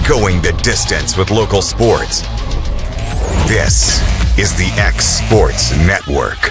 Going the distance with local sports. This is the X Sports Network.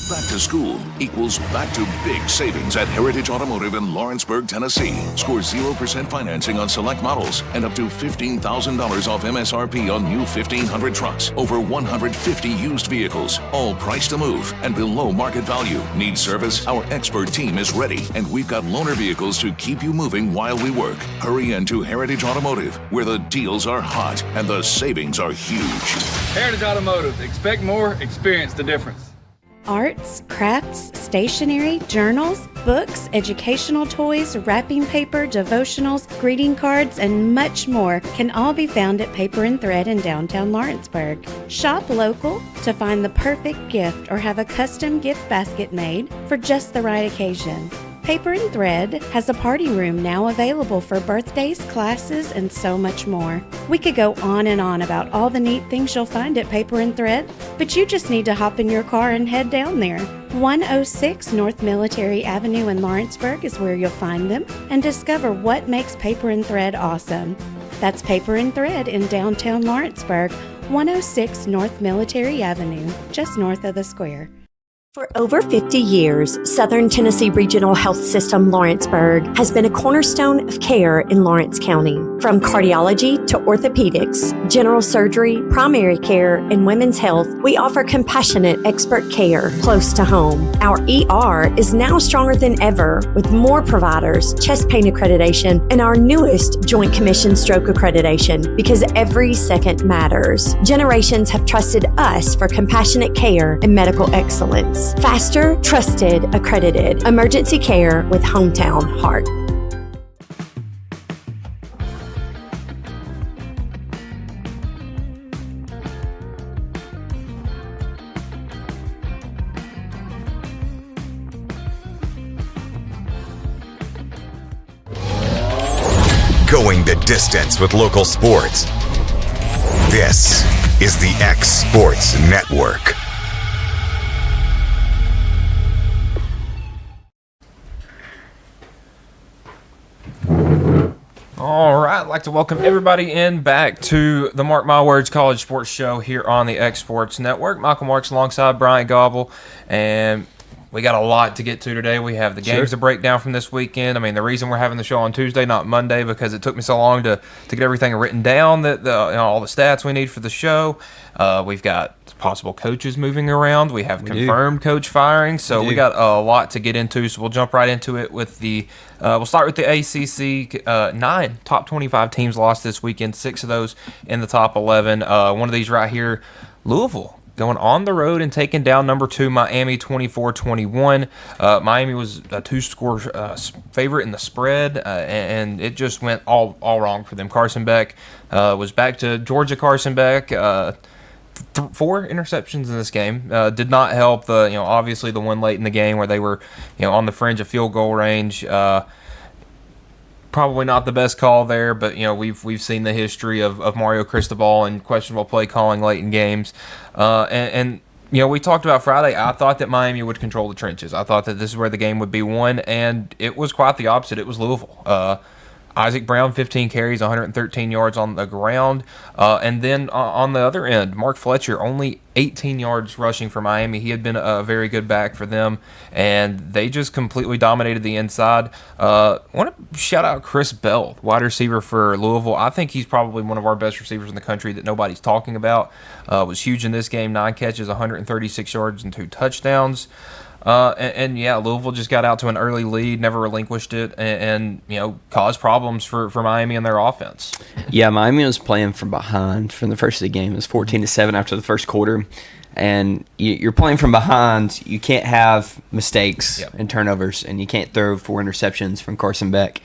Back to school equals back to big savings at Heritage Automotive in Lawrenceburg, Tennessee. Score 0% financing on select models and up to $15,000 off MSRP on new 1500 trucks. Over 150 used vehicles, all priced to move and below market value. Need service? Our expert team is ready, and we've got loaner vehicles to keep you moving while we work. Hurry into Heritage Automotive, where the deals are hot and the savings are huge. Heritage Automotive. Expect more, experience the difference. Arts, crafts, stationery, journals, books, educational toys, wrapping paper, devotionals, greeting cards, and much more can all be found at Paper and Thread in downtown Lawrenceburg. Shop local to find the perfect gift or have a custom gift basket made for just the right occasion. Paper and Thread has a party room now available for birthdays, classes, and so much more. We could go on and on about all the neat things you'll find at Paper and Thread, but you just need to hop in your car and head down there. 106 North Military Avenue in Lawrenceburg is where you'll find them and discover what makes Paper and Thread awesome. That's Paper and Thread in downtown Lawrenceburg, 106 North Military Avenue, just north of the square. For over 50 years, Southern Tennessee Regional Health System Lawrenceburg has been a cornerstone of care in Lawrence County. From cardiology to orthopedics, general surgery, primary care, and women's health, we offer compassionate expert care close to home. Our ER is now stronger than ever with more providers, chest pain accreditation, and our newest Joint Commission stroke accreditation because every second matters. Generations have trusted us for compassionate care and medical excellence. Faster, trusted, accredited emergency care with hometown heart. Going the distance with local sports. This is the X Sports Network. All right, I'd like to welcome everybody in back to the Mark My Words College Sports Show here on the X Sports Network. Michael Marks alongside Bryant Gobble, and we got a lot to get to today. We have the games to break down from this weekend. I mean, the reason we're having the show on Tuesday, not Monday, because it took me so long to get everything written down, that all the stats we need for the show. We've got possible coaches moving around. We have confirmed coach firing. So we got a lot to get into. So we'll jump right into it with the we'll start with the ACC. 9 top 25 teams lost this weekend. 6 of those in the top 11. One of these right here, Louisville, going on the road and taking down number 2 Miami 24-21. Miami was a 2-score favorite in the spread, and it just went all wrong for them. Carson Beck was back to Georgia. Carson Beck, 4 interceptions in this game. Did not help. Obviously the one late in the game where they were on the fringe of field goal range. Probably not the best call there, but we've seen the history of Mario Cristobal and questionable play calling late in games. And we talked about Friday. I thought that Miami would control the trenches. I thought that this is where the game would be won, and it was quite the opposite. It was Louisville. Isaac Brown, 15 carries, 113 yards on the ground. And then on the other end, Mark Fletcher, only 18 yards rushing for Miami. He had been a very good back for them, and they just completely dominated the inside. I want to shout out Chris Bell, wide receiver for Louisville. I think he's probably one of our best receivers in the country that nobody's talking about. Was huge in this game, 9 catches, 136 yards, and 2 touchdowns. Louisville just got out to an early lead, never relinquished it, and caused problems for Miami and their offense. Yeah, Miami was playing from behind from the first of the game. It was 14-7 after the first quarter, and you're playing from behind. You can't have mistakes and turnovers, and you can't throw 4 interceptions from Carson Beck.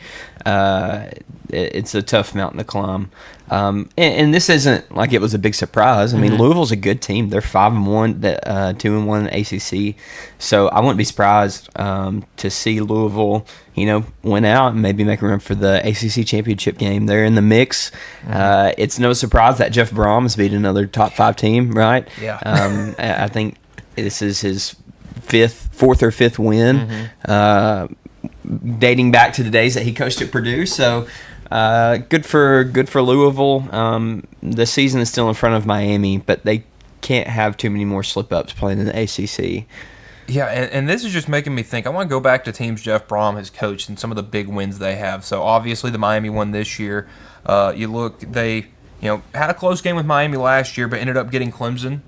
It's a tough mountain to climb. And this isn't like it was a big surprise. I mean, Louisville's a good team. They're 5-1, 2-1 in the ACC. So I wouldn't be surprised to see Louisville, win out and maybe make a run for the ACC championship game. They're in the mix. It's no surprise that Jeff Brahms beat another top 5 team, right? Yeah. I think this is his 4th or 5th win. dating back to the days that he coached at Purdue. So good for Louisville. The season is still in front of Miami, but they can't have too many more slip-ups playing in the ACC. Yeah, and this is just making me think. I want to go back to teams Jeff Brom has coached and some of the big wins they have. So obviously the Miami one this year. They had a close game with Miami last year, but ended up getting Clemson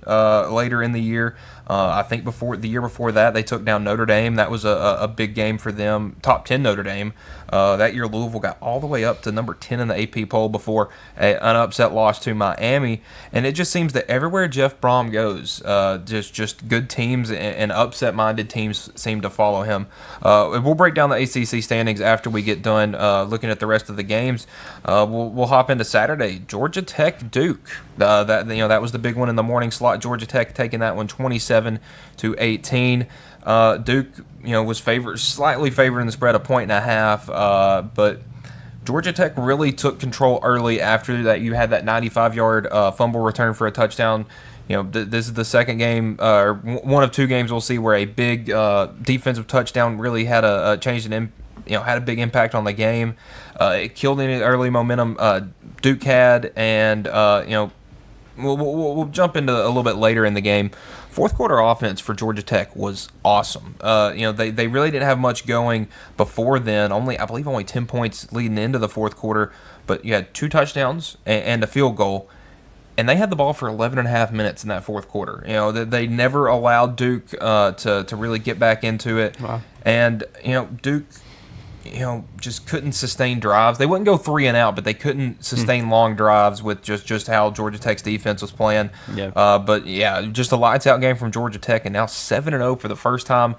later in the year. I think the year before that, they took down Notre Dame. That was a big game for them. Top 10 Notre Dame. That year, Louisville got all the way up to number 10 in the AP poll before an upset loss to Miami. And it just seems that everywhere Jeff Brom goes, just good teams and upset-minded teams seem to follow him. We'll break down the ACC standings after we get done looking at the rest of the games. We'll hop into Saturday. Georgia Tech Duke. That was the big one in the morning slot. Georgia Tech taking that one 27-18. Duke, was slightly favored in the spread, 1.5, but Georgia Tech really took control early. After that, you had that 95-yard fumble return for a touchdown. This is the second game, or one of two games we'll see where a big defensive touchdown really had a change in, had a big impact on the game. It killed any early momentum Duke had, and we'll jump into a little bit later in the game. Fourth quarter offense for Georgia Tech was awesome. They really didn't have much going before then. I believe only 10 points leading into the fourth quarter, but you had 2 touchdowns and a field goal, and they had the ball for 11 and a half minutes in that fourth quarter. They never allowed Duke to really get back into it. Wow. And Duke just couldn't sustain drives. They wouldn't go 3 and out, but they couldn't sustain long drives with just how Georgia Tech's defense was playing. Yeah. But yeah, just a lights out game from Georgia Tech, and now 7-0 for the first time.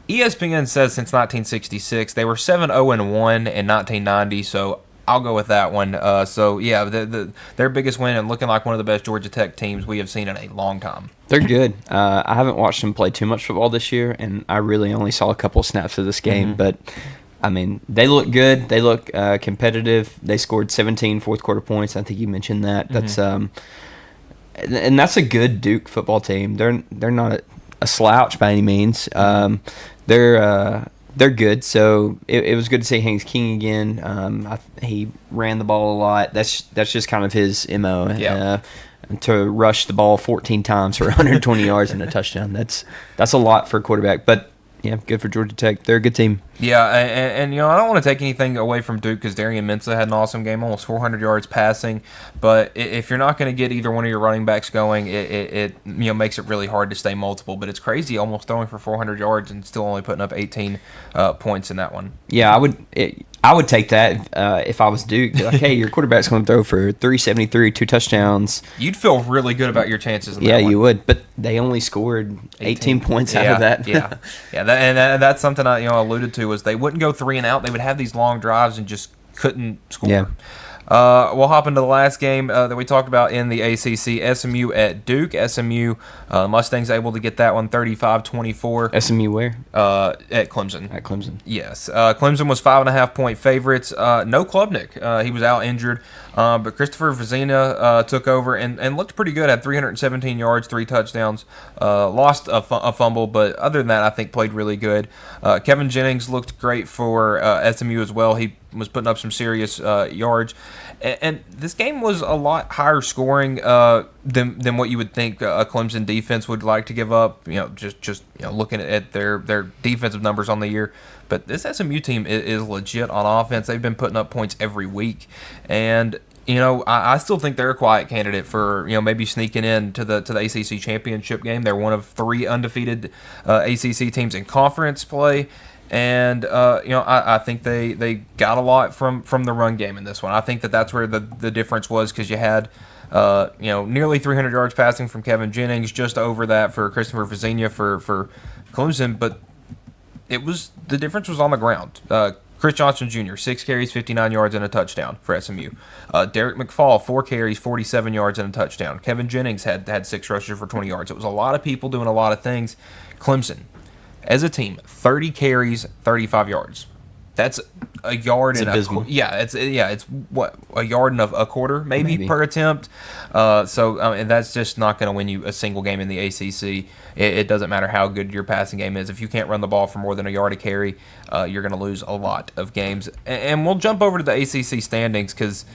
ESPN says since 1966. They were 7-0-1 in 1990, so I'll go with that one. So yeah, their biggest win and looking like one of the best Georgia Tech teams we have seen in a long time. They're good. I haven't watched them play too much football this year, and I really only saw a couple snaps of this game, but I mean, they look good. They look competitive. They scored 17 fourth-quarter points. I think you mentioned that. That's and that's a good Duke football team. They're not a slouch by any means. They're good. So it was good to see Haynes King again. He ran the ball a lot. That's just kind of his MO. Yeah. To rush the ball 14 times for 120 yards and a touchdown. That's a lot for a quarterback. But yeah, good for Georgia Tech. They're a good team. Yeah, and I don't want to take anything away from Duke because Darian Mensah had an awesome game, almost 400 yards passing. But if you're not going to get either one of your running backs going, it makes it really hard to stay multiple. But it's crazy, almost throwing for 400 yards and still only putting up 18 points in that one. Yeah, I would take that if I was Duke. Like, hey, your quarterback's going to throw for 373, 2 touchdowns. You'd feel really good about your chances in that one. Yeah, you would. But they only scored 18 points out of that. Yeah. That's something I alluded to, was they wouldn't go 3 and out. They would have these long drives and just couldn't score. Yeah. We'll hop into the last game that we talked about in the ACC, SMU at Duke. SMU Mustangs able to get that one 35-24. SMU where? At Clemson. At Clemson. Yes. Clemson was 5.5-point favorites. No Klubnik. He was out injured. But Christopher Vizina took over and looked pretty good. Had 317 yards, 3 touchdowns. Lost a fumble, but other than that, I think played really good. Kevin Jennings looked great for SMU as well. He was putting up some serious yards. And this game was a lot higher scoring than what you would think a Clemson defense would like to give up. Just looking at their defensive numbers on the year. But this SMU team is legit on offense. They've been putting up points every week, and I still think they're a quiet candidate for maybe sneaking in to the ACC championship game. They're one of 3 undefeated ACC teams in conference play. And I think they got a lot from the run game in this one. I think that's where the difference was, because you had nearly 300 yards passing from Kevin Jennings, just over that for Christopher Vizina for Clemson, but the difference was on the ground. Chris Johnson Jr., 6 carries, 59 yards, and a touchdown for SMU. Derek McFall, 4 carries, 47 yards, and a touchdown. Kevin Jennings had 6 rushes for 20 yards. It was a lot of people doing a lot of things. Clemson, as a team, 30 carries, 35 yards. That's a yard and abysmal. it's what, a yard and a quarter maybe. Per attempt. And that's just not going to win you a single game in the ACC. It doesn't matter how good your passing game is. If you can't run the ball for more than a yard a carry, you're going to lose a lot of games. And we'll jump over to the ACC standings because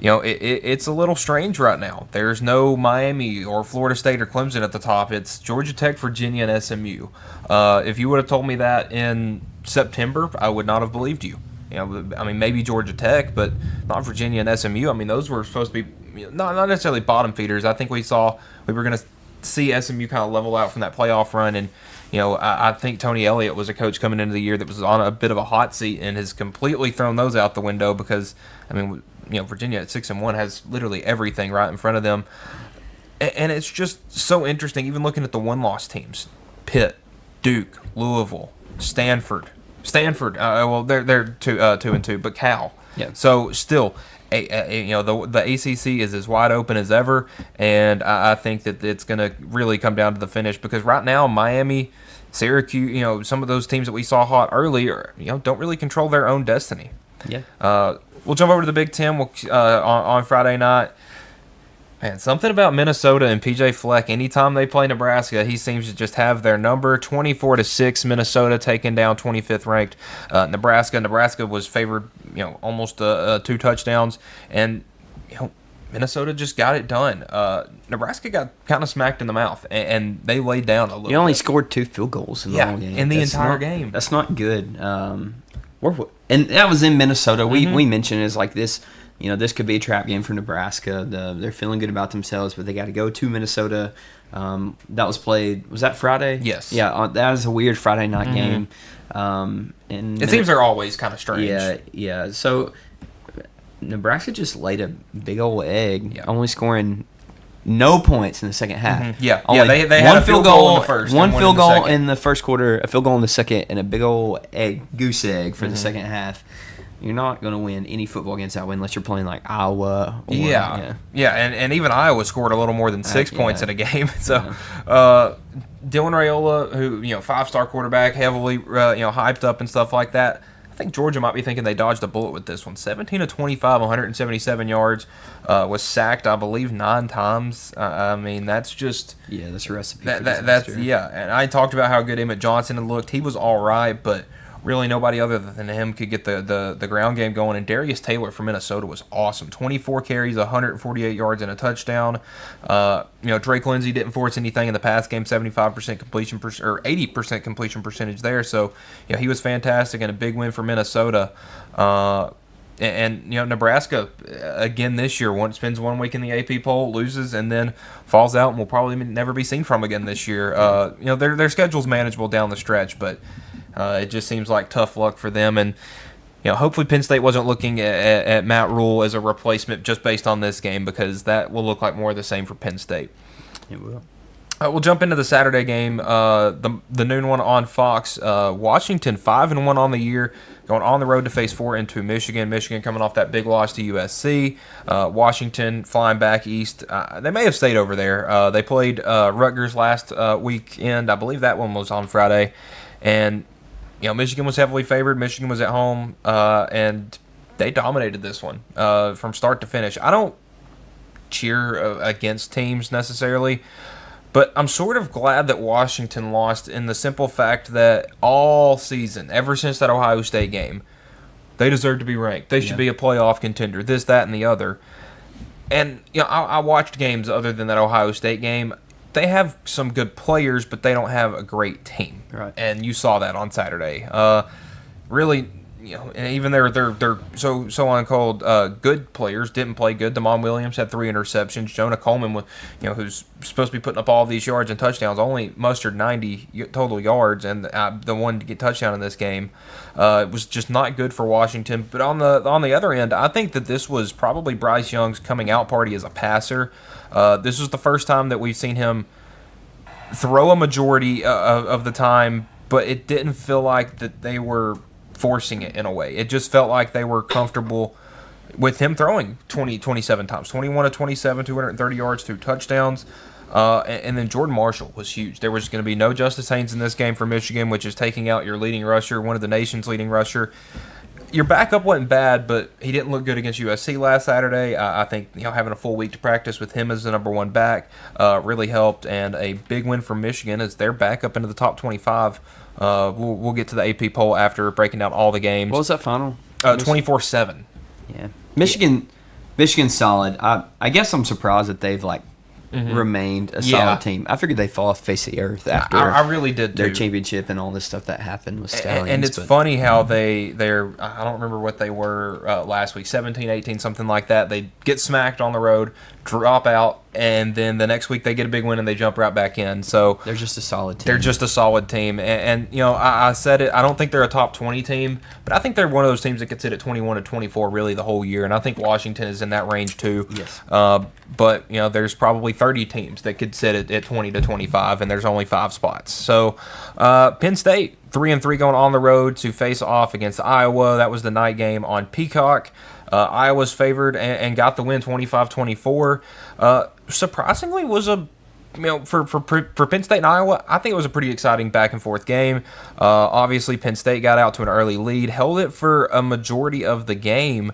it's a little strange right now. There's no Miami or Florida State or Clemson at the top. It's Georgia Tech, Virginia, and SMU. If you would have told me that in September, I would not have believed you. Maybe Georgia Tech, but not Virginia and SMU. Those were supposed to be not necessarily bottom feeders. I think we were going to see SMU kind of level out from that playoff run, and I think Tony Elliott was a coach coming into the year that was on a bit of a hot seat and has completely thrown those out the window because Virginia at 6-1 has literally everything right in front of them, and it's just so interesting. Even looking at the one-loss teams, Pitt, Duke, Louisville, Stanford. They're 2-2, but Cal. Yeah. So still, the ACC is as wide open as ever, and I think that it's going to really come down to the finish because right now Miami, Syracuse, some of those teams that we saw hot earlier, don't really control their own destiny. Yeah. We'll jump over to the Big Ten on Friday night. Man, something about Minnesota and PJ Fleck. Anytime they play Nebraska, he seems to just have their number. 24-6, Minnesota taking down 25th ranked Nebraska. Nebraska was favored, almost 2 touchdowns, and Minnesota just got it done. Nebraska got kind of smacked in the mouth, and they laid down a little. You only bit. Scored 2 field goals in the whole game. In the entire game. That's not good. And that was in Minnesota. We mentioned it as like this. This could be a trap game for Nebraska. They're feeling good about themselves, but they got to go to Minnesota. That was played. Was that Friday? Yes. Yeah, that was a weird Friday night game. And it seems they're always kind of strange. Yeah. So Nebraska just laid a big old egg, only scoring no points in the second half. They had one field goal in the first. One field goal in the first quarter, a field goal in the second, and a big old goose egg for the second half. You're not going to win any football games that way unless you're playing like Iowa. And even Iowa scored a little more than 6 points in a game. So, Dylan Raiola, who 5-star quarterback, heavily hyped up and stuff like that. I think Georgia might be thinking they dodged a bullet with this one. 17-25, 177 yards, was sacked, I believe, 9 times. That's just that's a recipe. And I talked about how good Emmett Johnson had looked. He was all right, but really nobody other than him could get the ground game going. And Darius Taylor from Minnesota was awesome. 24 carries, 148 yards, and a touchdown. Drake Lindsey didn't force anything in the pass game, 75% completion or 80% completion percentage there. So he was fantastic and a big win for Minnesota. Nebraska again this year spends 1 week in the AP poll, loses, and then falls out and will probably never be seen from again this year. Their schedule's manageable down the stretch, but it just seems like tough luck for them. And hopefully Penn State wasn't looking at Matt Rule as a replacement just based on this game, because that will look like more of the same for Penn State. It will. We'll jump into the Saturday game, the noon one on Fox. Washington 5-1 on the year, going on the road to face 4-2 Michigan. Michigan coming off that big loss to USC. Washington flying back east. They may have stayed over there. They played Rutgers last weekend. I believe that one was on Friday. And Michigan was heavily favored. Michigan was at home, and they dominated this one from start to finish. I don't cheer against teams necessarily, but I'm sort of glad that Washington lost in the simple fact that all season, ever since that Ohio State game, they deserve to be ranked. They should be a playoff contender, this, that, and the other. And I watched games other than that Ohio State game. They have some good players, but they don't have a great team. Right. And you saw that on Saturday. Really, and even they're so on called good players didn't play good. Damon Williams had 3 interceptions. Jonah Coleman, who's supposed to be putting up all these yards and touchdowns, only mustered 90 total yards, and the one to get touchdown in this game was just not good for Washington. But on the other end, I think that this was probably Bryce Young's coming out party as a passer. This was the first time that we've seen him throw a majority of the time, but it didn't feel like that they were forcing it in a way. It just felt like they were comfortable with him throwing 27 times, 21 of 27, 230 yards, 2 touchdowns. And then Jordan Marshall was huge. There was going to be no Justice Haynes in this game for Michigan, which is taking out your leading rusher, one of the nation's leading rusher. your backup wasn't bad, but he didn't look good against USC last Saturday. I think having a full week to practice with him as the number one back really helped, and a big win for Michigan as they're back up into the top 25. We'll get to the AP poll after breaking down all the games. What was that final? 24-7. Yeah, Michigan's solid. I guess I'm surprised that they've remained a solid team. I figured they fall off the face of the earth after I really did their too. championship and all this stuff that happened with Stallions. And it's funny how they're I don't remember what they were last week, 17, 18, something like that. They get smacked on the road, drop out, and then the next week they get a big win and they jump right back in. So they're just a solid team. They're just a solid team. And I said it, I don't think they're a top 20 team, but I think they're one of those teams that could sit at 21 to 24 really the whole year. And I think Washington is in that range too. Yes. But there's probably 30 teams that could sit at 20 to 25, and there's only 5 spots. So Penn State 3-3 going on the road to face off against Iowa. That was the night game on Peacock. Iowa's favored and got the win 25-24. Surprisingly was a for Penn State and Iowa, I think it was a pretty exciting back and forth game. Obviously Penn State got out to an early lead, held it for a majority of the game,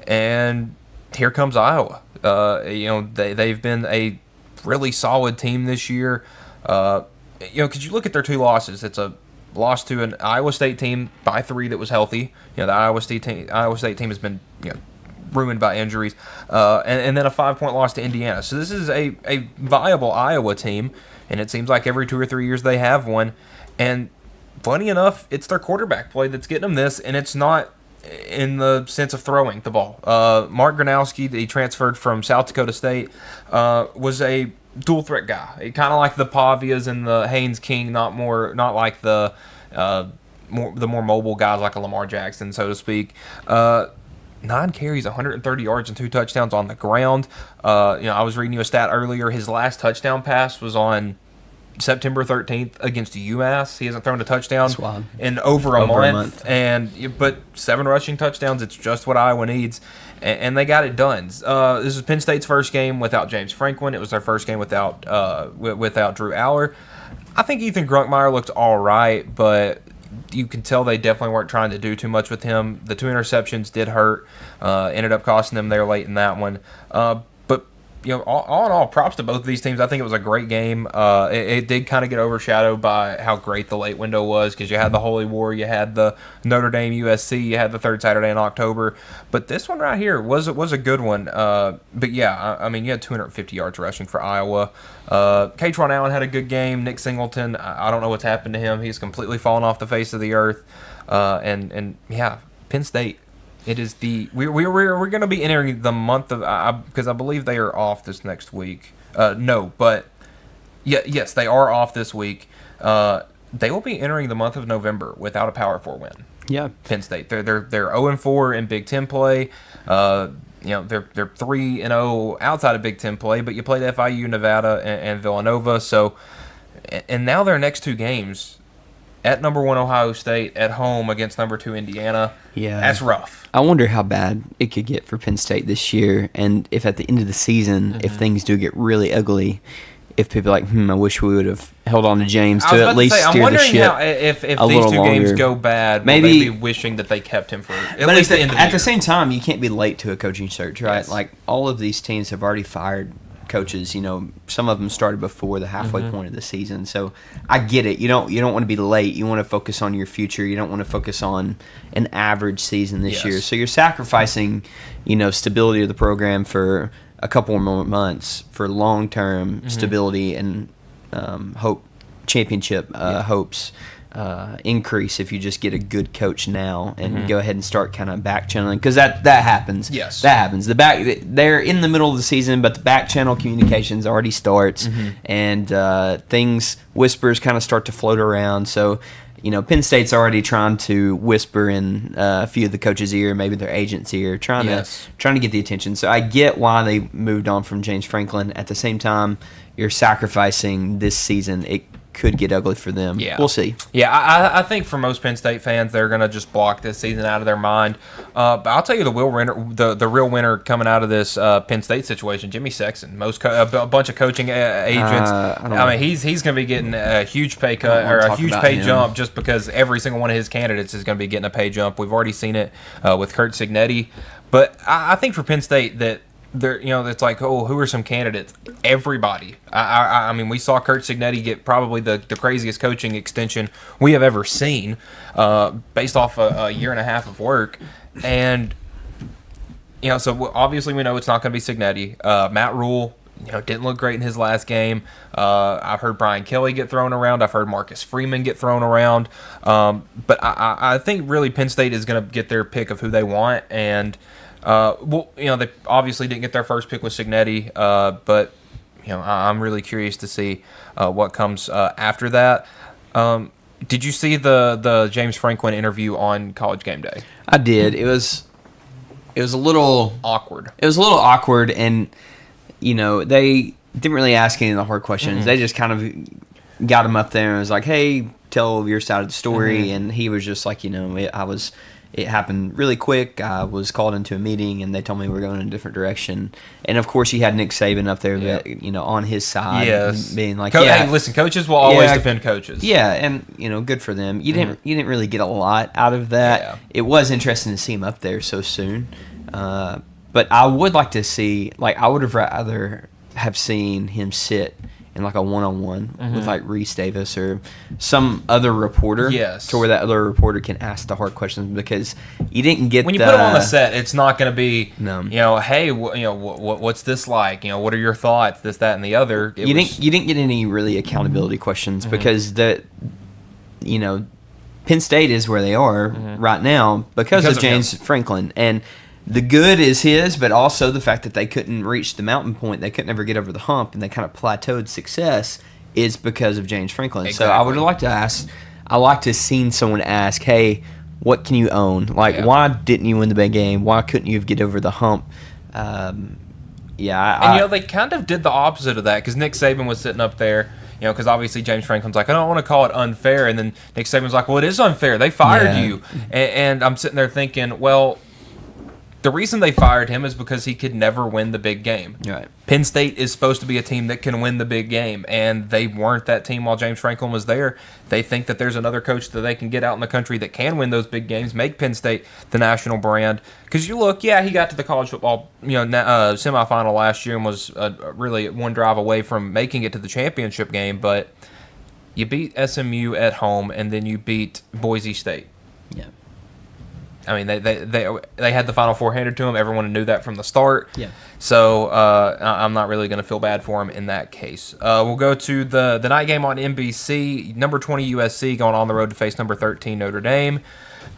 and here comes Iowa. They've been a really solid team this year. Because you look at their 2 losses, it's a loss to an Iowa State team by 3 that was healthy. The Iowa State team has been ruined by injuries, and then a 5-point loss to Indiana. So this is a viable Iowa team, and it seems like every 2 or 3 years they have one. And funny enough, it's their quarterback play that's getting them this, and it's not in the sense of throwing the ball. Mark Gronowski, he transferred from South Dakota State, was a dual threat guy. Kind of like the Pavias and the Haynes King, not like the more mobile guys like a Lamar Jackson, so to speak. 9 carries, 130 yards, and 2 touchdowns on the ground. I was reading you a stat earlier. His last touchdown pass was on September 13th against UMass. He hasn't thrown a touchdown in over a month. But 7 rushing touchdowns, it's just what Iowa needs, and they got it done. This is Penn State's first game without James Franklin. It was their first game without Drew Aller. I think Ethan Grunkmeyer looked all right, but you can tell they definitely weren't trying to do too much with him. The 2 interceptions did hurt, ended up costing them there late in that one. All in all, props to both of these teams. I think it was a great game. It did kind of get overshadowed by how great the late window was, because you had the Holy War, you had the Notre Dame USC, you had the third Saturday in October. But this one right here was a good one. You had 250 yards rushing for Iowa. Katron Allen had a good game. Nick Singleton, I don't know what's happened to him. He's completely fallen off the face of the earth. Penn State. It is we're going to be entering the month of, because I believe they are off this next week. Yes, they are off this week. They will be entering the month of November without a Power 4 win. Yeah, Penn State. They're 0-4 in Big Ten play. They're 3-0 outside of Big Ten play, but you played FIU, Nevada, and Villanova. So, and now their next 2 games. At number 1 Ohio State, at home against number 2 Indiana. Yeah, that's rough. I wonder how bad it could get for Penn State this year, and if at the end of the season, if things do get really ugly, if people are like, I wish we would have held on to James to at least steer the ship. I'm wondering if these 2 games go bad, maybe wishing that they kept him for at least the end of the year. At the same time, you can't be late to a coaching search, right? Yes. Like, all of these teams have already fired coaches. Some of them started before the halfway point of the season, so I get it. You don't want to be late. You want to focus on your future. You don't want to focus on an average season this year. So you're sacrificing stability of the program for a couple more months for long-term stability and championship hopes increase if you just get a good coach now and go ahead and start kind of back channeling, because that happens. Yes, that happens. They're in the middle of the season, but the back channel communications already starts, and whispers kind of start to float around. So, Penn State's already trying to whisper in a few of the coaches' ear, maybe their agent's ear, trying to get the attention. So I get why they moved on from James Franklin. At the same time, you're sacrificing this season. It could get ugly for them. Yeah. We'll see. Yeah, I think for most Penn State fans, they're going to just block this season out of their mind. But I'll tell you the real winner coming out of this Penn State situation, Jimmy Sexton. A bunch of coaching agents. He's going to be getting a huge pay cut or a huge pay jump just because every single one of his candidates is going to be getting a pay jump. We've already seen it with Kurt Cignetti. But I think for Penn State that it's like, who are some candidates? Everybody. I mean, we saw Kurt Cignetti get probably the craziest coaching extension we have ever seen, based off a year and a half of work, and so obviously we know it's not going to be Cignetti. Matt Rule, didn't look great in his last game. I've heard Brian Kelly get thrown around. I've heard Marcus Freeman get thrown around. But I think really Penn State is going to get their pick of who they want, and. They obviously didn't get their first pick with Cignetti, but I'm really curious to see what comes after that. Did you see the James Franklin interview on College Game Day? I did. It was a little awkward. It was a little awkward, and they didn't really ask any of the hard questions. They just kind of got him up there and was like, "Hey, tell your side of the story," and he was just like, It happened really quick. I was called into a meeting, and they told me we were going in a different direction. And, of course, you had Nick Saban up there, that, on his side, being like, hey, listen, coaches will always defend coaches. Yeah, and, good for them. You didn't really get a lot out of that. Yeah. It was interesting to see him up there so soon. But I would like to see, I would have rather have seen him sit in a one-on-one with Reese Davis or some other reporter, to where that other reporter can ask the hard questions, because you didn't get when you put him on the set, it's not going to be hey, what's this like? What are your thoughts? This, that, and the other. You didn't get any really accountability questions because Penn State is where they are right now because of James Franklin, and the good is his, but also the fact that they couldn't reach the mountain point, they couldn't ever get over the hump, and they kind of plateaued success is because of James Franklin. Exactly. So I would like to ask, I like to have seen someone ask, hey, what can you own? Why didn't you win the big game? Why couldn't you get over the hump? They kind of did the opposite of that, because Nick Saban was sitting up there, because obviously James Franklin's like, I don't want to call it unfair, and then Nick Saban's like, well, it is unfair. They fired you. And I'm sitting there thinking, well, the reason they fired him is because he could never win the big game. Right. Penn State is supposed to be a team that can win the big game, and they weren't that team while James Franklin was there. They think that there's another coach that they can get out in the country that can win those big games, make Penn State the national brand. Because you look, he got to the college football semifinal last year and was really one drive away from making it to the championship game, but you beat SMU at home, and then you beat Boise State. Yeah. I mean, they had the Final Four handed to them. Everyone knew that from the start. Yeah. So I'm not really going to feel bad for them in that case. We'll go to the night game on NBC. Number 20 USC going on the road to face number 13 Notre Dame.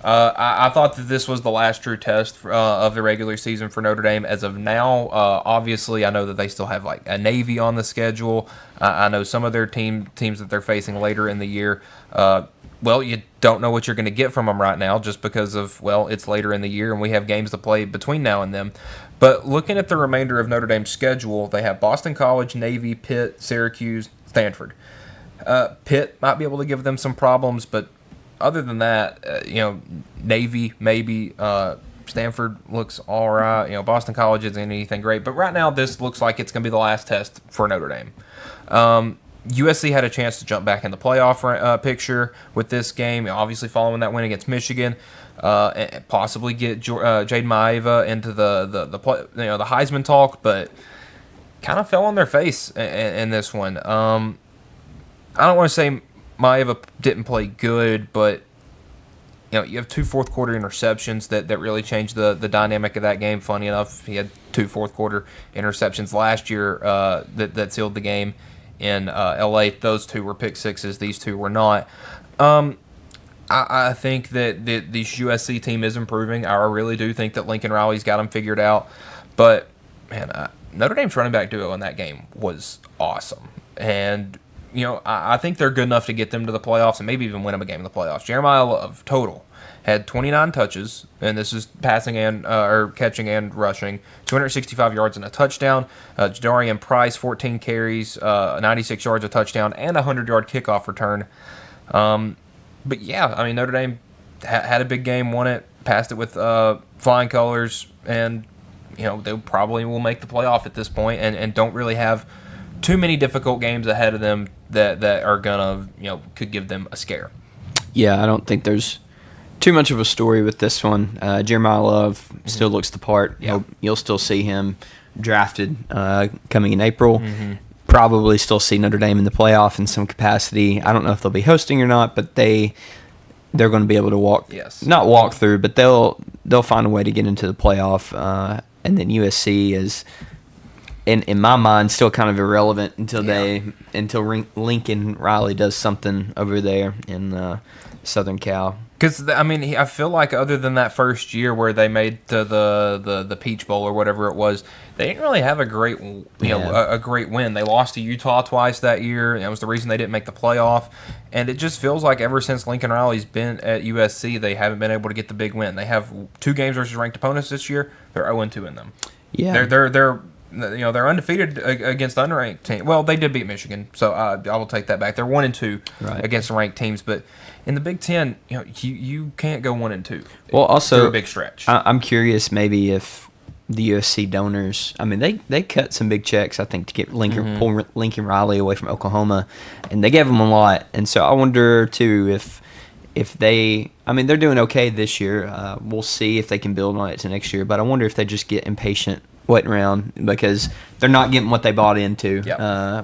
I thought that this was the last true test of the regular season for Notre Dame as of now. Obviously, I know that they still have a Navy on the schedule. I know some of their teams that they're facing later in the year. You don't know what you're going to get from them right now just because of, it's later in the year and we have games to play between now and then. But looking at the remainder of Notre Dame's schedule, they have Boston College, Navy, Pitt, Syracuse, Stanford. Pitt might be able to give them some problems, but other than that, Navy, maybe. Stanford looks all right. Boston College isn't anything great. But right now, this looks like it's going to be the last test for Notre Dame. USC had a chance to jump back in the playoff picture with this game, obviously following that win against Michigan, and possibly get Jaden Maeva into the Heisman talk, but kind of fell on their face in this one. I don't want to say Maeva didn't play good, but you have 2 fourth-quarter interceptions that really changed the dynamic of that game. Funny enough, he had 2 fourth-quarter interceptions last year that sealed the game in L.A. Those 2 were pick sixes. These 2 were not. I think that this USC team is improving. I really do think that Lincoln Riley's got them figured out. But, man, Notre Dame's running back duo in that game was awesome. And, I think they're good enough to get them to the playoffs and maybe even win them a game in the playoffs. Jeremiah Love, total, had 29 touches, and this is passing and or catching and rushing, 265 yards and a touchdown. Jadarian Price, 14 carries, 96 yards, a touchdown, and a 100-yard kickoff return. But yeah, I mean, Notre Dame had a big game, won it, passed it with flying colors, and they probably will make the playoff at this point, and don't really have too many difficult games ahead of them that are gonna could give them a scare. Yeah, I don't think there's too much of a story with this one. Jeremiah Love still looks the part. You'll still see him drafted coming in April. Probably still see Notre Dame in the playoff in some capacity. I don't know if they'll be hosting or not, but they're going to be able to not walk through, but they'll find a way to get into the playoff. And then USC is, in my mind, still kind of irrelevant until Lincoln Riley does something over there in Southern Cal. Because I feel like other than that first year where they made the Peach Bowl or whatever it was, they didn't really have a great a great win. They lost to Utah twice that year, and that was the reason they didn't make the playoff. And it just feels like ever since Lincoln Riley's been at USC, they haven't been able to get the big win. They have 2 games versus ranked opponents this year. They're 0-2 in them. Yeah, they're undefeated against unranked teams. Well, they did beat Michigan, so I will take that back. They're 1-2 against ranked teams, but in the Big Ten, you can't go 1-2. Well, also through a big stretch. I'm curious maybe if the USC donors. I mean, they cut some big checks, I think, to get pull Lincoln Riley away from Oklahoma, and they gave him a lot. And so I wonder too if they. I mean, they're doing okay this year. We'll see if they can build on it to next year. But I wonder if they just get impatient waiting around because they're not getting what they bought into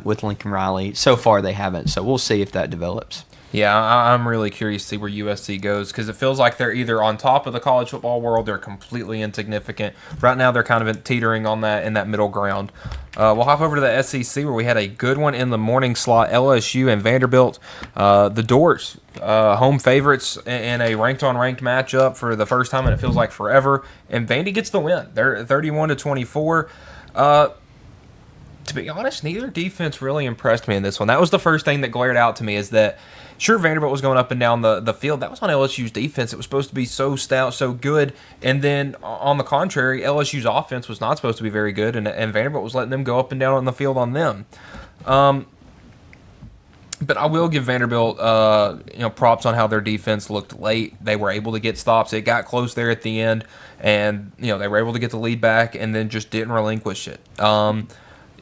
with Lincoln Riley. So far, they haven't. So we'll see if that develops. Yeah, I'm really curious to see where USC goes because it feels like they're either on top of the college football world, they're completely insignificant. Right now, they're kind of teetering on that in that middle ground. We'll hop over to the SEC where we had a good one in the morning slot. LSU and Vanderbilt, the Doors, home favorites in a ranked-on-ranked matchup for the first time, and it feels like forever. And Vandy gets the win. They're 31-24. To be honest, neither defense really impressed me in this one. That was the first thing that glared out to me is that, sure, Vanderbilt was going up and down the field. That was on LSU's defense. It was supposed to be so stout, so good. And then, on the contrary, LSU's offense was not supposed to be very good, and Vanderbilt was letting them go up and down on the field on them. But I will give Vanderbilt props on how their defense looked late. They were able to get stops. It got close there at the end, and they were able to get the lead back and then just didn't relinquish it.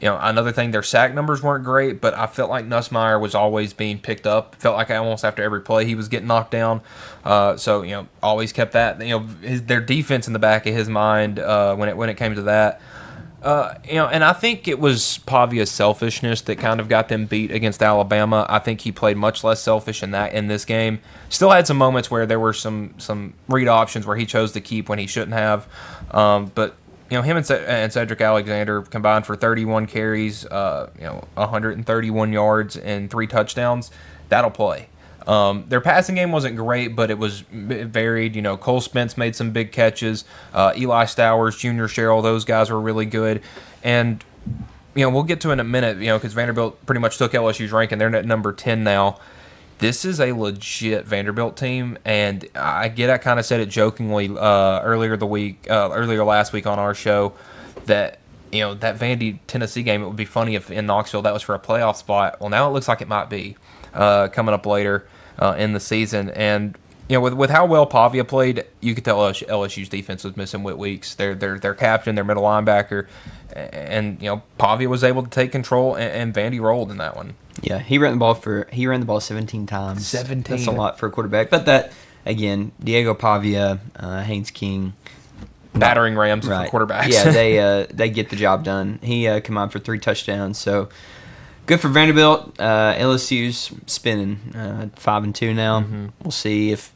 Another thing, their sack numbers weren't great, but I felt like Nussmeier was always being picked up. Felt like almost after every play he was getting knocked down. So always kept that. Their defense in the back of his mind when it came to that. And I think it was Pavia's selfishness that kind of got them beat against Alabama. I think he played much less selfish in this game. Still had some moments where there were some read options where he chose to keep when he shouldn't have. But him and Cedric Alexander combined for 31 carries, 131 yards and 3 touchdowns. That'll play. Their passing game wasn't great, but it varied. Cole Spence made some big catches. Eli Stowers, Junior Sherrill, those guys were really good. And, we'll get to it in a minute, because Vanderbilt pretty much took LSU's ranking. They're at number 10 now. This is a legit Vanderbilt team, and I kind of said it jokingly earlier last week on our show that that Vandy Tennessee game, it would be funny if in Knoxville that was for a playoff spot. Well, now it looks like it might be coming up later in the season, and with how well Pavia played, you could tell LSU's defense was missing Whit Weeks, their captain, their middle linebacker, and Pavia was able to take control, and Vandy rolled in that one. Yeah, he ran the ball 17 times. 17. That's a lot for a quarterback. But that, again, Diego Pavia, Haynes King, battering rams for quarterbacks. Yeah, they get the job done. He came on for 3 touchdowns. So good for Vanderbilt. LSU's spinning 5-2 now. Mm-hmm. We'll see if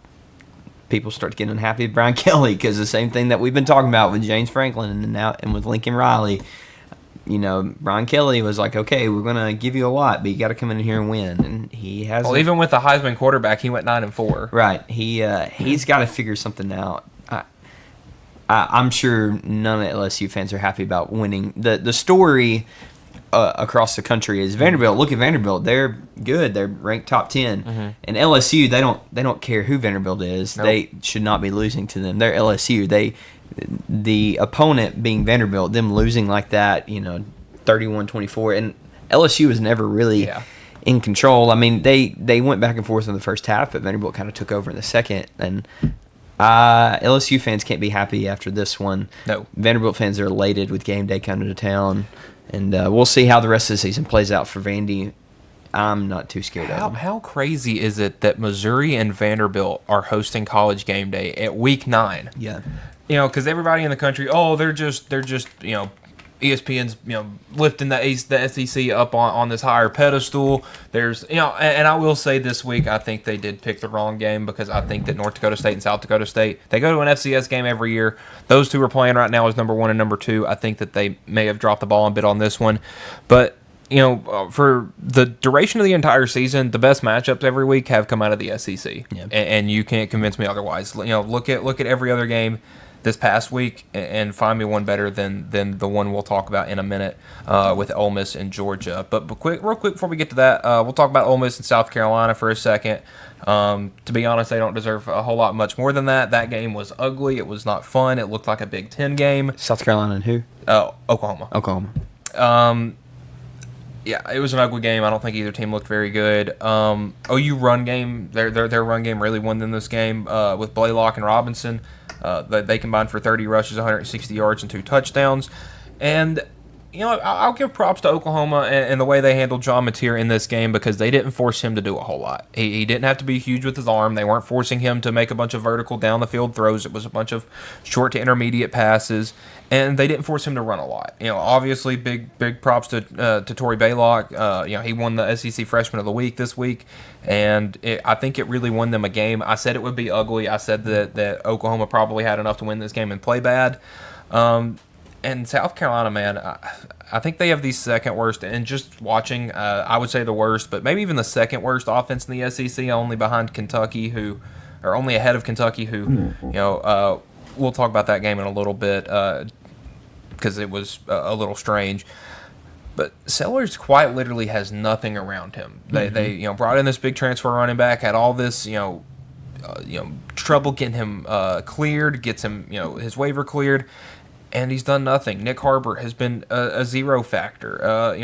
people start getting unhappy with Brian Kelly because the same thing that we've been talking about with James Franklin and with Lincoln Riley. Brian Kelly was like, okay, we're going to give you a lot, but you got to come in here and win. And he has. Well, even with the Heisman quarterback, he went 9-4. Right. He's got to figure something out. I'm sure none of LSU fans are happy about winning. The story across the country is Vanderbilt. Look at Vanderbilt; they're good. They're ranked top 10. And LSU, they don't care who Vanderbilt is. Nope. They should not be losing to them. They're LSU. The opponent being Vanderbilt, them losing like that, 31-24, and LSU was never really in control. I mean, they went back and forth in the first half, but Vanderbilt kind of took over in the second. And LSU fans can't be happy after this one. No. Vanderbilt fans are elated with game day coming to town. And we'll see how the rest of the season plays out for Vandy. I'm not too scared of them. How crazy is it that Missouri and Vanderbilt are hosting College Game Day at Week 9? Yeah. Because everybody in the country, they're just ESPN's lifting the SEC up on this higher pedestal. There's and I will say this week I think they did pick the wrong game, because I think that North Dakota State and South Dakota State, they go to an FCS game every year. Those two are playing right now as number 1 and number 2. I think that they may have dropped the ball a bit on this one, but for the duration of the entire season, the best matchups every week have come out of the SEC, and you can't convince me otherwise. Look at every other game this past week and find me one better than the one we'll talk about in a minute with Ole Miss and Georgia. But real quick before we get to that, we'll talk about Ole Miss and South Carolina for a second. To be honest, they don't deserve a whole lot much more than that. That game was ugly. It was not fun. It looked like a Big Ten game. South Carolina and who? Oklahoma. Yeah, it was an ugly game. I don't think either team looked very good. OU run game, their run game really won them this game with Blaylock and Robinson. They combined for 30 rushes, 160 yards, and 2 touchdowns. And, I'll give props to Oklahoma and the way they handled John Mateer in this game, because they didn't force him to do a whole lot. He didn't have to be huge with his arm. They weren't forcing him to make a bunch of vertical down-the-field throws. It was a bunch of short to intermediate passes, and they didn't force him to run a lot. Obviously, big props to Torrey Blaylock. He won the SEC Freshman of the Week this week, and I think it really won them a game. I said it would be ugly. I said that Oklahoma probably had enough to win this game and play bad. And South Carolina, man, I think they have the second worst, and just watching, I would say the worst, but maybe even the second worst offense in the SEC, only behind Kentucky, only ahead of Kentucky, we'll talk about that game in a little bit, because it was a little strange. But Sellers quite literally has nothing around him. They brought in this big transfer running back, had all this trouble getting him cleared, gets him his waiver cleared, and he's done nothing. Nick Harbert has been a zero factor.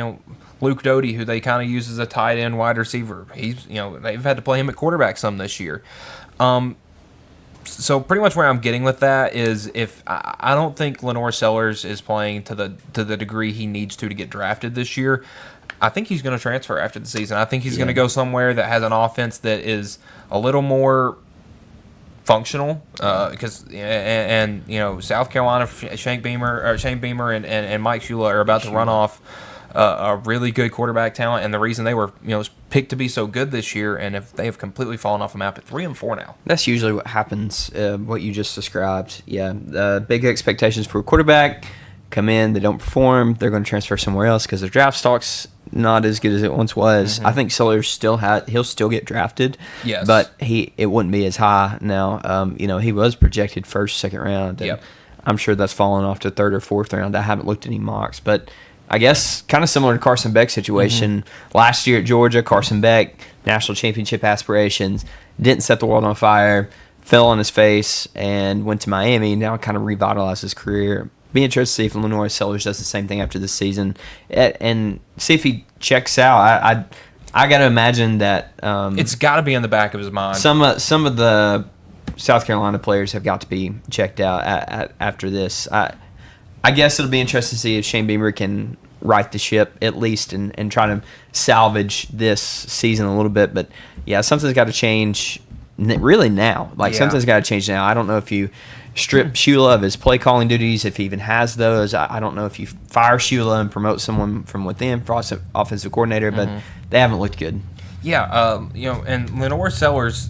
Luke Doty, who they kind of use as a tight end wide receiver, they've had to play him at quarterback some this year. So pretty much where I'm getting with that is, if I don't think Lenore Sellers is playing to the degree he needs to get drafted this year. I think he's going to transfer after the season. I think he's going to go somewhere that has an offense that is a little more functional, because South Carolina, Shane Beamer and Mike Shula are about to run off a really good quarterback talent, and the reason they were picked to be so good this year, and if they have completely fallen off the map at 3-4 now. That's usually what happens. What you just described. Yeah, big expectations for a quarterback. Come in, they don't perform, they're going to transfer somewhere else because their draft stock's not as good as it once was. I think Sellers he'll still get drafted. Yes, but it wouldn't be as high now. He was projected first, second round. And I'm sure that's fallen off to third or fourth round. I haven't looked at any mocks, but I guess kind of similar to Carson Beck's situation. Last year at Georgia, Carson Beck, national championship aspirations, didn't set the world on fire, fell on his face, and went to Miami. Now kind of revitalized his career. Be interested to see if Lenore Sellers does the same thing after this season, and see if he checks out. I got to imagine that it's got to be in the back of his mind. Some of the South Carolina players have got to be checked out after this. I guess it'll be interesting to see if Shane Beamer can right the ship at least and try to salvage this season a little bit. But yeah, something's got to change really now. Something's got to change now. I don't know if you strip Shula of his play calling duties, if he even has those. I don't know if you fire Shula and promote someone from within for offensive coordinator, but they haven't looked good. Yeah, and Lenore Sellers,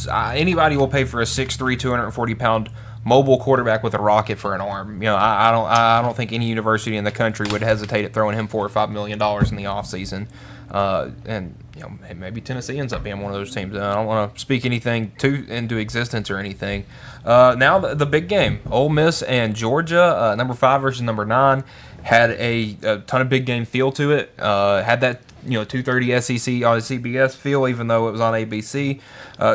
anybody will pay for a 6'3", 240-pound mobile quarterback with a rocket for an arm. I don't think any university in the country would hesitate at throwing him $4 or $5 million in the offseason. And maybe Tennessee ends up being one of those teams. I don't want to speak anything into existence or anything. Now the big game, Ole Miss and Georgia, number 5 versus number 9. had a ton of big game feel to it. Had that 2:30 SEC on CBS feel, even though it was on ABC.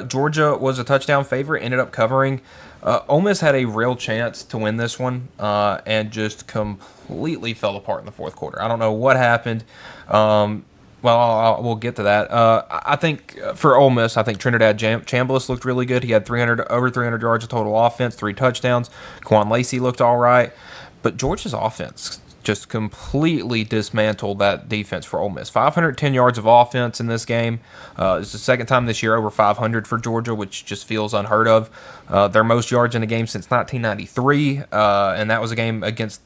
Georgia was a touchdown favorite, ended up covering. Ole Miss had a real chance to win this one and just completely fell apart in the fourth quarter. I don't know what happened. We'll get to that. I think for Ole Miss, I think Trinidad Chambliss looked really good. He had over 300 yards of total offense, 3 touchdowns. Quan Lacey looked all right. But Georgia's offense just completely dismantled that defense for Ole Miss. 510 yards of offense in this game. It's the second time this year over 500 for Georgia, which just feels unheard of. Their most yards in a game since 1993, and that was a game against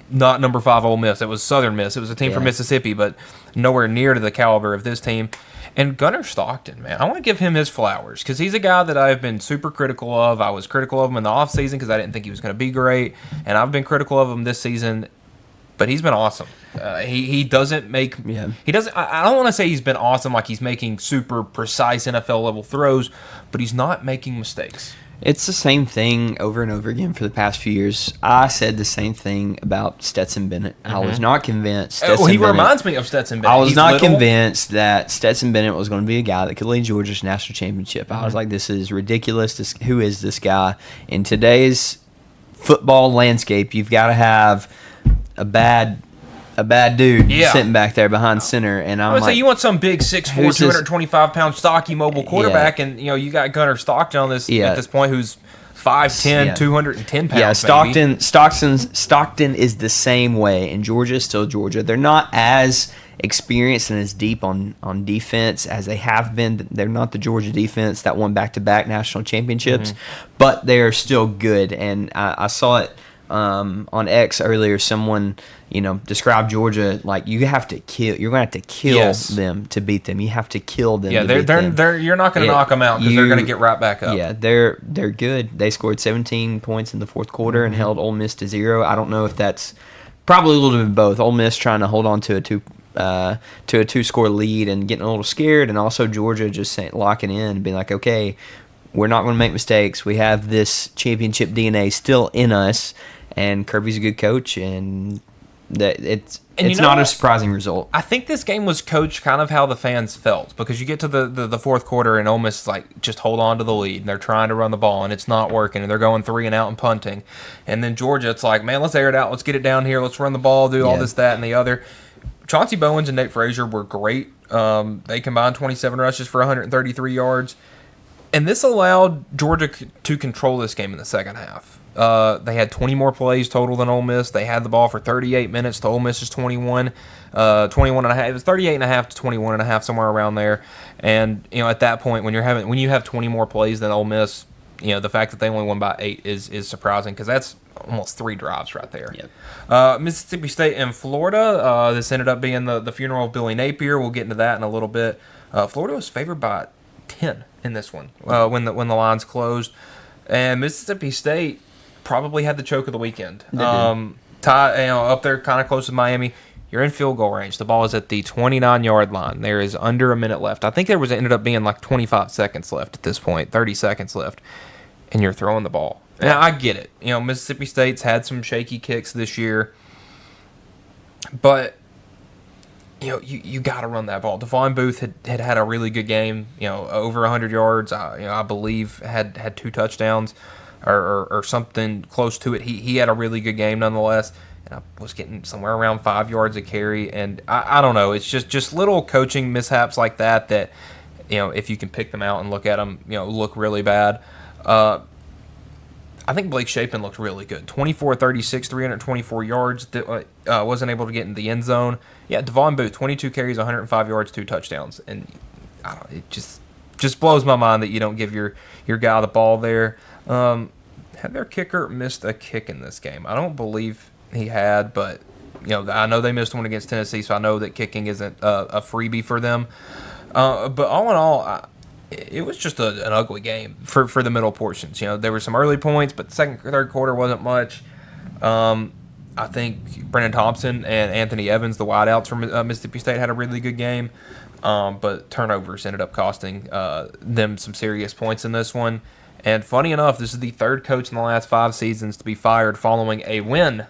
not number 5 Ole Miss. It was Southern Miss. It was a team from Mississippi, but nowhere near to the caliber of this team. And Gunnar Stockton, man, I want to give him his flowers because he's a guy that I've been super critical of. I was critical of him in the offseason because I didn't think he was going to be great, and I've been critical of him this season. But he's been awesome. He doesn't make he doesn't. I don't want to say he's been awesome like he's making super precise NFL level throws, but he's not making mistakes. It's the same thing over and over again for the past few years. I said the same thing about Stetson Bennett. I was not convinced. He reminds me of Stetson Bennett. I was not convinced that Stetson Bennett was going to be a guy that could lead Georgia to national championship. I was like, this is ridiculous. Who is this guy? In today's football landscape, you've got to have a bad dude sitting back there behind center, and I'm like, you want some big 6'4", 225-pound stocky mobile quarterback, and you got Gunnar Stockton on this at this point, who's 5'10", 210 pounds. Yeah, Stockton is the same way, and Georgia is still Georgia. They're not as experienced and as deep on defense as they have been. They're not the Georgia defense that won back-to-back national championships, but they are still good. And I saw it on X earlier. Someone described Georgia like you're going to have to kill them to beat them. You have to kill them. Yeah, you're not going to knock them out because they're going to get right back up. Yeah, they're good. They scored 17 points in the fourth quarter and held Ole Miss to 0. I don't know if that's probably a little bit of both. Ole Miss trying to hold on to a 2-score lead and getting a little scared, and also Georgia just locking in and being like, okay, we're not going to make mistakes. We have this championship DNA still in us, and Kirby's a good coach, and it's not a surprising result. I think this game was coached kind of how the fans felt, because you get to the fourth quarter and almost like just hold on to the lead, and they're trying to run the ball and it's not working, and they're going 3 and out and punting, and then Georgia, it's like, man, let's air it out, let's get it down here, let's run the ball, do all this, that, and the other. Chauncey Bowens and Nate Frazier were great. They combined 27 rushes for 133 yards, and this allowed Georgia to control this game in the second half. They had 20 more plays total than Ole Miss. They had the ball for 38 minutes to Ole Miss's 21 and a half. It was 38 and a half to 21 and a half, somewhere around there. And at that point, when you have 20 more plays than Ole Miss, the fact that they only won by 8 is surprising, because that's almost 3 drives right there. Yep. Mississippi State and Florida. This ended up being the funeral of Billy Napier. We'll get into that in a little bit. Florida was favored by 10 in this one when the lines closed, and Mississippi State probably had the choke of the weekend. Up there, kind of close to Miami. You're in field goal range. The ball is at the 29-yard line. There is under a minute left. I think there ended up being like 25 seconds left at this point, 30 seconds left, and you're throwing the ball. Now, I get it. Mississippi State's had some shaky kicks this year, but you got to run that ball. Devon Booth had a really good game. Over 100 yards. I believe had 2 touchdowns or something close to it. He had a really good game nonetheless. And I was getting somewhere around 5 yards a carry, and I don't know. It's just little coaching mishaps like that if you can pick them out and look at them, look really bad. I think Blake Shapen looked really good. 24-36, 324 yards. Wasn't able to get in the end zone. Yeah, Devon Booth, 22 carries, 105 yards, 2 touchdowns. And it just blows my mind that you don't give your guy the ball there. Had their kicker missed a kick in this game? I don't believe he had, but I know they missed one against Tennessee, so I know that kicking isn't a freebie for them. But all in all, it was just an ugly game for the middle portions. There were some early points, but the second, third quarter wasn't much. I think Brennan Thompson and Anthony Evans, the wideouts from Mississippi State, had a really good game. But turnovers ended up costing them some serious points in this one. And funny enough, this is the third coach in the last 5 seasons to be fired following a win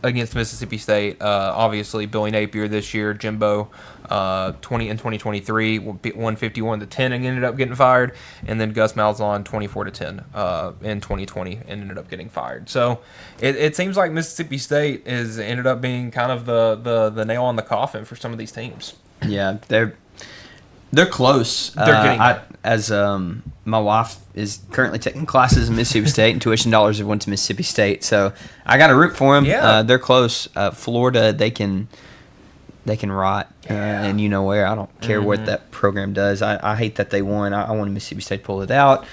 against Mississippi State. Obviously, Billy Napier this year, Jimbo, 2023, 151-10, and ended up getting fired. And then Gus Malzahn, 24-10 in 2020, and ended up getting fired. So it seems like Mississippi State is ended up being kind of the nail on the coffin for some of these teams. Yeah, they're close. They're getting there. My wife is currently taking classes in Mississippi State, and tuition dollars have went to Mississippi State, so I got to root for them. Yeah. They're close. Florida, they can rot, and you know where. I don't care what that program does. I hate that they won. I wanted Mississippi State to pull it out.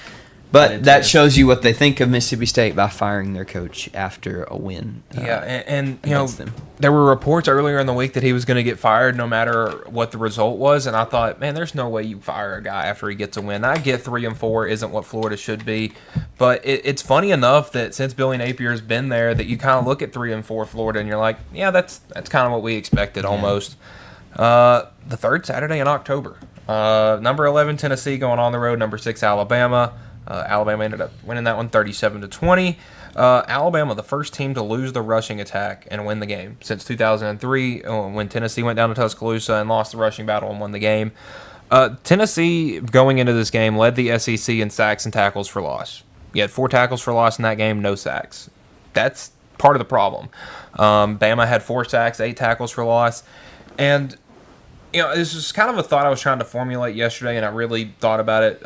But that shows you what they think of Mississippi State by firing their coach after a win. And you know, there were reports earlier in the week that he was going to get fired no matter what the result was, and I thought, man, there's no way you fire a guy after he gets a win. I get 3-4 isn't what Florida should be, but it's funny enough that since Billy Napier has been there, that you kind of look at 3-4 Florida and you're like, yeah, that's kind of what we expected almost. The third Saturday in October, number 11 Tennessee going on the road, number 6 Alabama. Alabama ended up winning that one 37-20. Alabama, the first team to lose the rushing attack and win the game since 2003 when Tennessee went down to Tuscaloosa and lost the rushing battle and won the game. Tennessee, going into this game, led the SEC in sacks and tackles for loss. You had 4 tackles for loss in that game, no sacks. That's part of the problem. Bama had 4 sacks, 8 tackles for loss. And you know, this is kind of a thought I was trying to formulate yesterday, and I really thought about it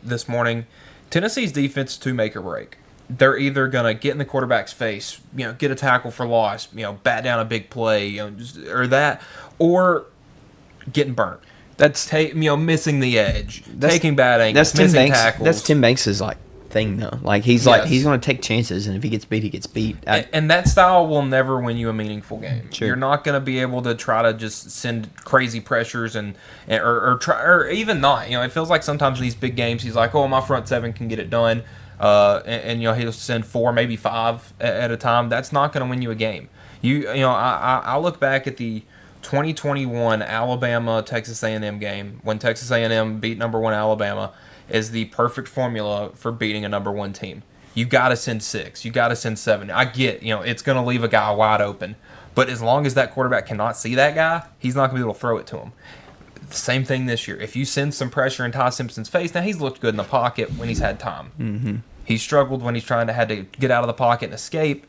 this morning. Tennessee's defense is to make or break. They're either going to get in the quarterback's face, you know, get a tackle for loss, you know, bat down a big play, you know, or getting burnt. That's missing the edge, taking bad angles, missing tackles. That's Tim Banks' thing though. He's going to take chances, and if he gets beat, he gets beat. And that style will never win you a meaningful game. Sure. You're not going to be able to try to just send crazy pressures or even not. You know, it feels like sometimes in these big games he's like, oh, my front 7 can get it done, and you know he'll send 4, maybe 5 at a time. That's not going to win you a game. I look back at the 2021 Alabama Texas A&M game when Texas A&M beat number 1 Alabama. Is the perfect formula for beating a number 1 team. You got to send 6. You got to send 7. I get, it's going to leave a guy wide open. But as long as that quarterback cannot see that guy, he's not going to be able to throw it to him. The same thing this year. If you send some pressure in Ty Simpson's face, now he's looked good in the pocket when he's had time. Mm-hmm. He's struggled when he's had to get out of the pocket and escape.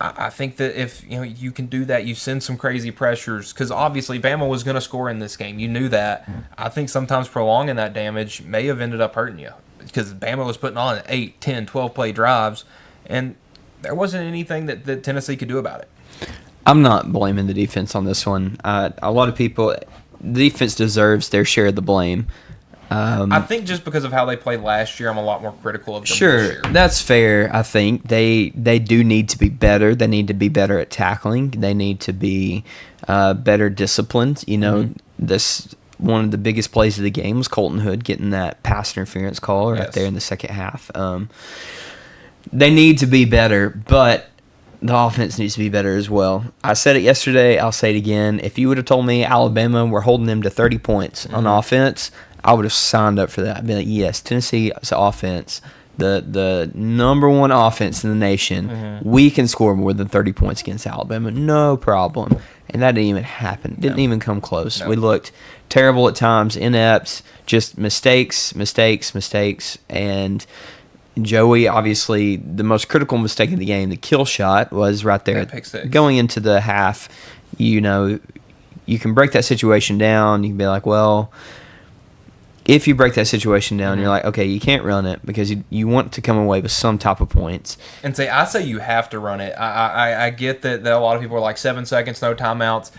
I think that if you can do that, you send some crazy pressures, because obviously Bama was going to score in this game. You knew that. I think sometimes prolonging that damage may have ended up hurting you, because Bama was putting on 8, 10, 12 play drives, and there wasn't anything that Tennessee could do about it. I'm not blaming the defense on this one. A lot of people, the defense deserves their share of the blame. I think just because of how they played last year, I'm a lot more critical of them this year. That's fair. I think they do need to be better. They need to be better at tackling. They need to be better disciplined. This one of the biggest plays of the game was Colton Hood getting that pass interference call right there in the second half. They need to be better, but the offense needs to be better as well. I said it yesterday. I'll say it again. If you would have told me Alabama were holding them to 30 points on offense, I would have signed up for that. I'd be like, yes, Tennessee's offense, the number 1 offense in the nation, we can score more than 30 points against Alabama, no problem. And that didn't even happen. Didn't even come close. No. We looked terrible at times, inept, just mistakes. And Joey, obviously, the most critical mistake of the game, the kill shot, was right there. Going into the half, you can break that situation down. You can be like, well, if you break that situation down, you're like, okay, you can't run it because you want to come away with some type of points. And I say you have to run it. I get that a lot of people are like 7 seconds, no timeouts.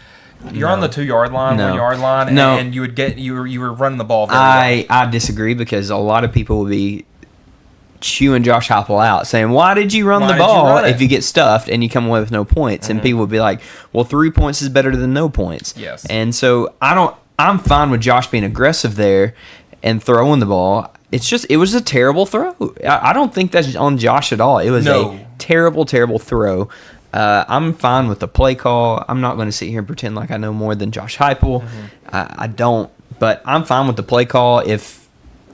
You're on the 2-yard line, 1-yard line, and you were running the ball very well. I disagree, because a lot of people would be chewing Josh Heupel out, saying, why did you run the ball if you get stuffed and you come away with no points? And people would be like, well, 3 points is better than no points. Yes. And so I'm fine with Josh being aggressive there and throwing the ball. It was a terrible throw. I don't think that's on Josh at all. It was a terrible, terrible throw. I'm fine with the play call. I'm not going to sit here and pretend like I know more than Josh Heupel. I don't. But I'm fine with the play call if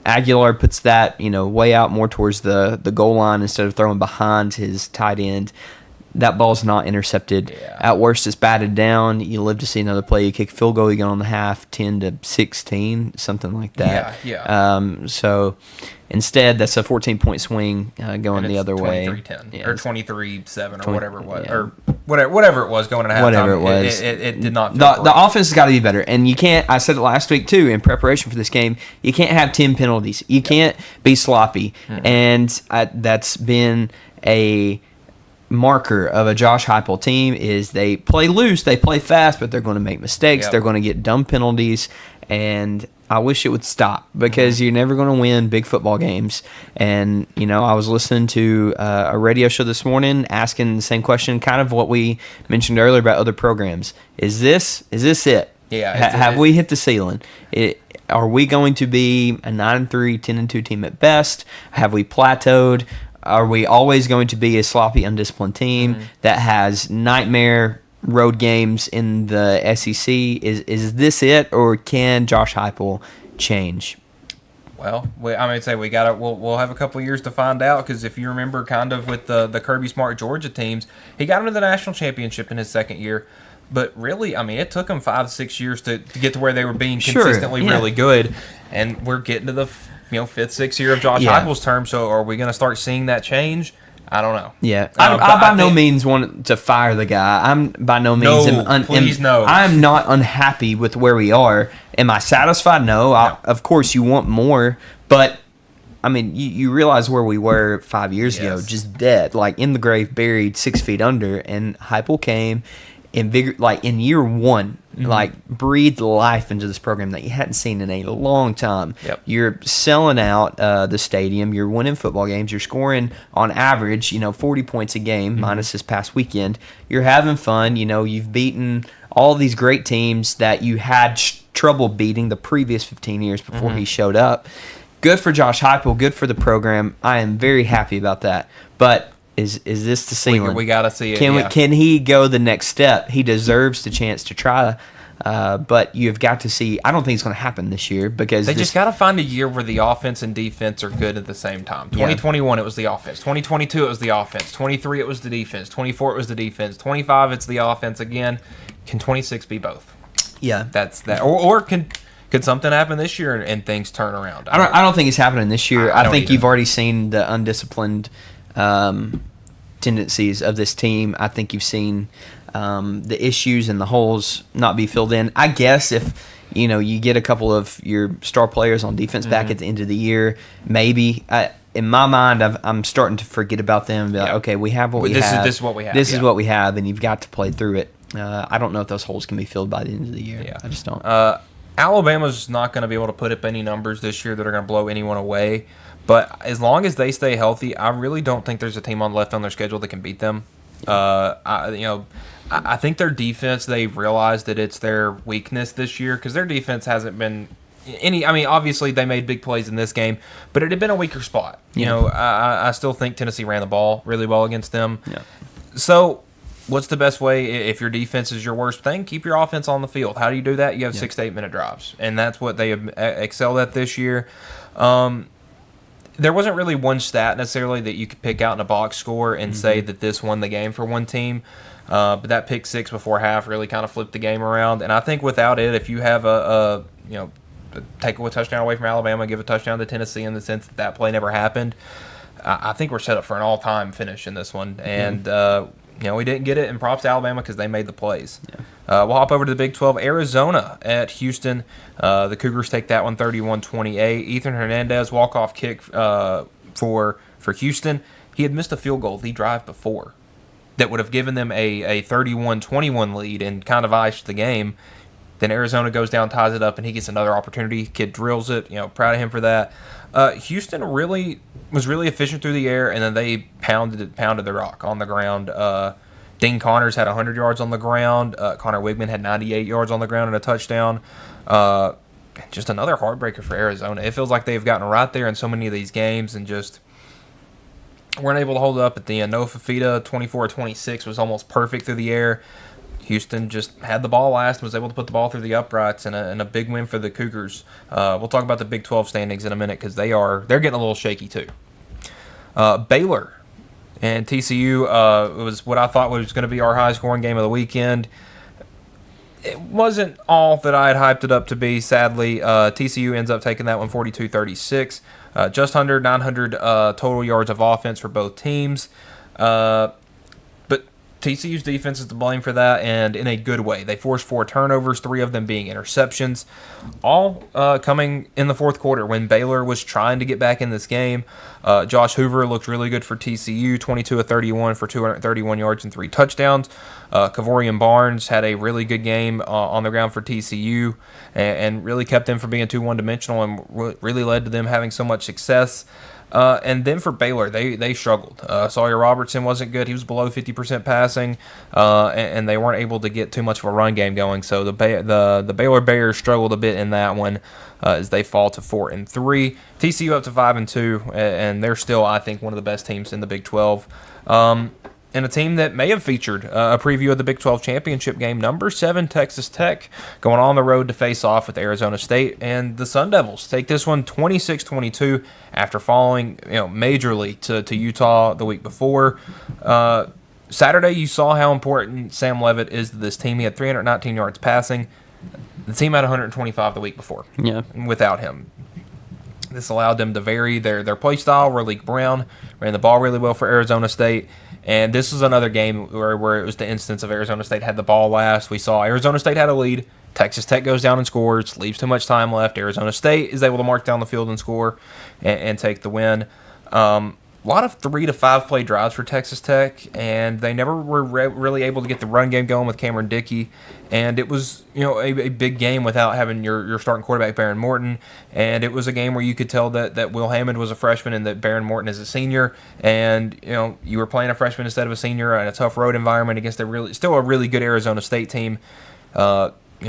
Aguilar puts that way out more towards the goal line instead of throwing behind his tight end. that ball's not intercepted. Yeah. At worst, it's batted down. You live to see another play. You kick a field goal, you get on the half, 10-16, something like that. Yeah. So instead, that's a 14-point swing going And the it's other way. 23-10 or 23-7 or whatever it was, yeah. or whatever it was going into halftime. Whatever it was. It did not feel The great. offense has got to be better. And you can't, I said it last week too, in preparation for this game, you can't have 10 penalties. You can't be sloppy. And that's been a marker of a Josh Heupel team is they play loose, they play fast, but they're going to make mistakes. Yep. They're going to get dumb penalties. And I wish it would stop because you're never going to win big football games. And, I was listening to a radio show this morning asking the same question, kind of what we mentioned earlier about other programs. Is this it? Yeah. Have we hit the ceiling? Are we going to be a 9-3, 10-2 team at best? Have we plateaued? Are we always going to be a sloppy, undisciplined team that has nightmare road games in the SEC? Is this it, or can Josh Heupel change? Well, we'll have a couple of years to find out, because if you remember, kind of with the Kirby Smart Georgia teams, he got them to the national championship in his second year. But really, it took them 5-6 years to get to where they were being consistently really good, and we're getting to the 5th, 6th year of Josh Heupel's term. So are we going to start seeing that change? I don't know. Yeah, I by no means want to fire the guy. I'm by no means. No. I'm not unhappy with where we are. Am I satisfied? No. Of course, you want more, but you realize where we were 5 years ago, just dead, like in the grave, buried 6 feet under. And Heupel came in year one, breathed life into this program that you hadn't seen in a long time. Yep. You're selling out the stadium. You're winning football games. You're scoring on average, 40 points a game, minus this past weekend. You're having fun. You've beaten all these great teams that you had trouble beating the previous 15 years before he showed up. Good for Josh Heupel. Good for the program. I am very happy about that. But is this the ceiling? We got to see it. Can he go the next step? He deserves the chance to try. But you've got to see. I don't think it's going to happen this year because they just got to find a year where the offense and defense are good at the same time. 2021 it was the offense. 2022 it was the offense. 23 it was the defense. 24 it was the defense. 25 it's the offense again. Can 26 be both? Yeah, that's that. Or could something happen this year and things turn around? I don't think it's happening this year. I think either. you've already seen the undisciplined tendencies of this team. I think you've seen the issues and the holes not be filled in. I guess if you get a couple of your star players on defense back at the end of the year, maybe. In my mind, I'm starting to forget about them and be like, okay, we have what we have. This is what we have. This is what we have, and you've got to play through it. I don't know if those holes can be filled by the end of the year. Yeah. I just don't. Alabama's not going to be able to put up any numbers this year that are going to blow anyone away. But as long as they stay healthy, I really don't think there's a team left on their schedule that can beat them. I think their defense, they've realized that it's their weakness this year because their defense hasn't been any. Obviously they made big plays in this game, but it had been a weaker spot. I still think Tennessee ran the ball really well against them. Yeah. So what's the best way if your defense is your worst thing? Keep your offense on the field. How do you do that? You have 6 to 8 minute drives, and that's what they have excelled at this year. There wasn't really one stat necessarily that you could pick out in a box score and say that this won the game for one team. But that pick six before half really kind of flipped the game around. And I think without it, if you have take a touchdown away from Alabama, give a touchdown to Tennessee in the sense that play never happened, I think we're set up for an all-time finish in this one. And, we didn't get it, and props to Alabama because they made the plays. Yeah. We'll hop over to the Big 12. Arizona at Houston. The Cougars take that one 31-28. Ethan Hernandez, walk-off kick for Houston. He had missed a field goal the drive before that would have given them a 31-21 lead and kind of iced the game. Then Arizona goes down, ties it up, and he gets another opportunity. Kid drills it. Proud of him for that. Houston was really efficient through the air, and then they pounded the rock on the ground. Dean Connors had 100 yards on the ground. Connor Wigman had 98 yards on the ground and a touchdown. Just another heartbreaker for Arizona. It feels like they've gotten right there in so many of these games and just weren't able to hold it up at the end. Noah Fafita, 24-26, was almost perfect through the air. Houston just had the ball last and was able to put the ball through the uprights, and a big win for the Cougars. We'll talk about the Big 12 standings in a minute because they're getting a little shaky too. Baylor And TCU was what I thought was going to be our high-scoring game of the weekend. It wasn't all that I had hyped it up to be, sadly. TCU ends up taking that one 42-36. Just under 900 total yards of offense for both teams. But TCU's defense is to blame for that, and in a good way. They forced 4 turnovers, 3 of them being interceptions, all coming in the fourth quarter when Baylor was trying to get back in this game. Josh Hoover looked really good for TCU, 22 of 31 for 231 yards and 3 touchdowns. Kavorian Barnes had a really good game on the ground for TCU and really kept them from being too one-dimensional and really led to them having so much success. And then for Baylor, they struggled. Sawyer Robertson wasn't good. He was below 50% passing, and they weren't able to get too much of a run game going. So the Baylor Bears struggled a bit in that one as they fall to 4-3. TCU up to 5-2, and they're still, I think, one of the best teams in the Big 12. And a team that may have featured a preview of the Big 12 championship game, number 7 Texas Tech, going on the road to face off with Arizona State, and the Sun Devils take this one 26-22 after falling, majorly to Utah the week before. Saturday, you saw how important Sam Leavitt is to this team. He had 319 yards passing. The team had 125 the week before. Yeah, without him. This allowed them to vary their play style. Raleek Brown ran the ball really well for Arizona State. And this is another game where it was the instance of Arizona State had the ball last. We saw Arizona State had a lead. Texas Tech goes down and scores, leaves too much time left. Arizona State is able to march down the field and score and take the win. A lot of 3 to 5 play drives for Texas Tech, and they never were really able to get the run game going with Cameron Dickey. And it was, a big game without having your starting quarterback, Baron Morton. And it was a game where you could tell that Will Hammond was a freshman and that Baron Morton is a senior. And, you were playing a freshman instead of a senior in a tough road environment against still a really good Arizona State team.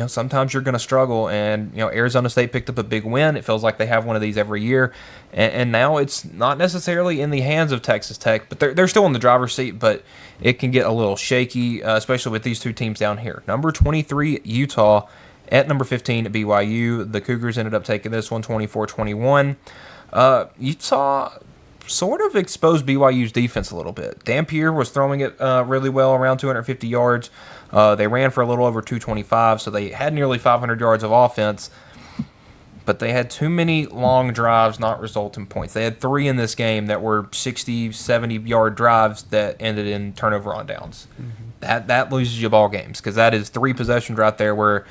Sometimes you're going to struggle, and Arizona State picked up a big win. It feels like they have one of these every year, and now it's not necessarily in the hands of Texas Tech, but they're still in the driver's seat. But it can get a little shaky, especially with these two teams down here. Number 23 Utah at number 15 at BYU. The Cougars ended up taking this one 24-21. Utah sort of exposed BYU's defense a little bit. Dampier was throwing it really well, around 250 yards. They ran for a little over 225, so they had nearly 500 yards of offense, but they had too many long drives not result in points. They had 3 in this game that were 60, 70-yard drives that ended in turnover on downs. Mm-hmm. That loses you ball games, because that is 3 possessions right there where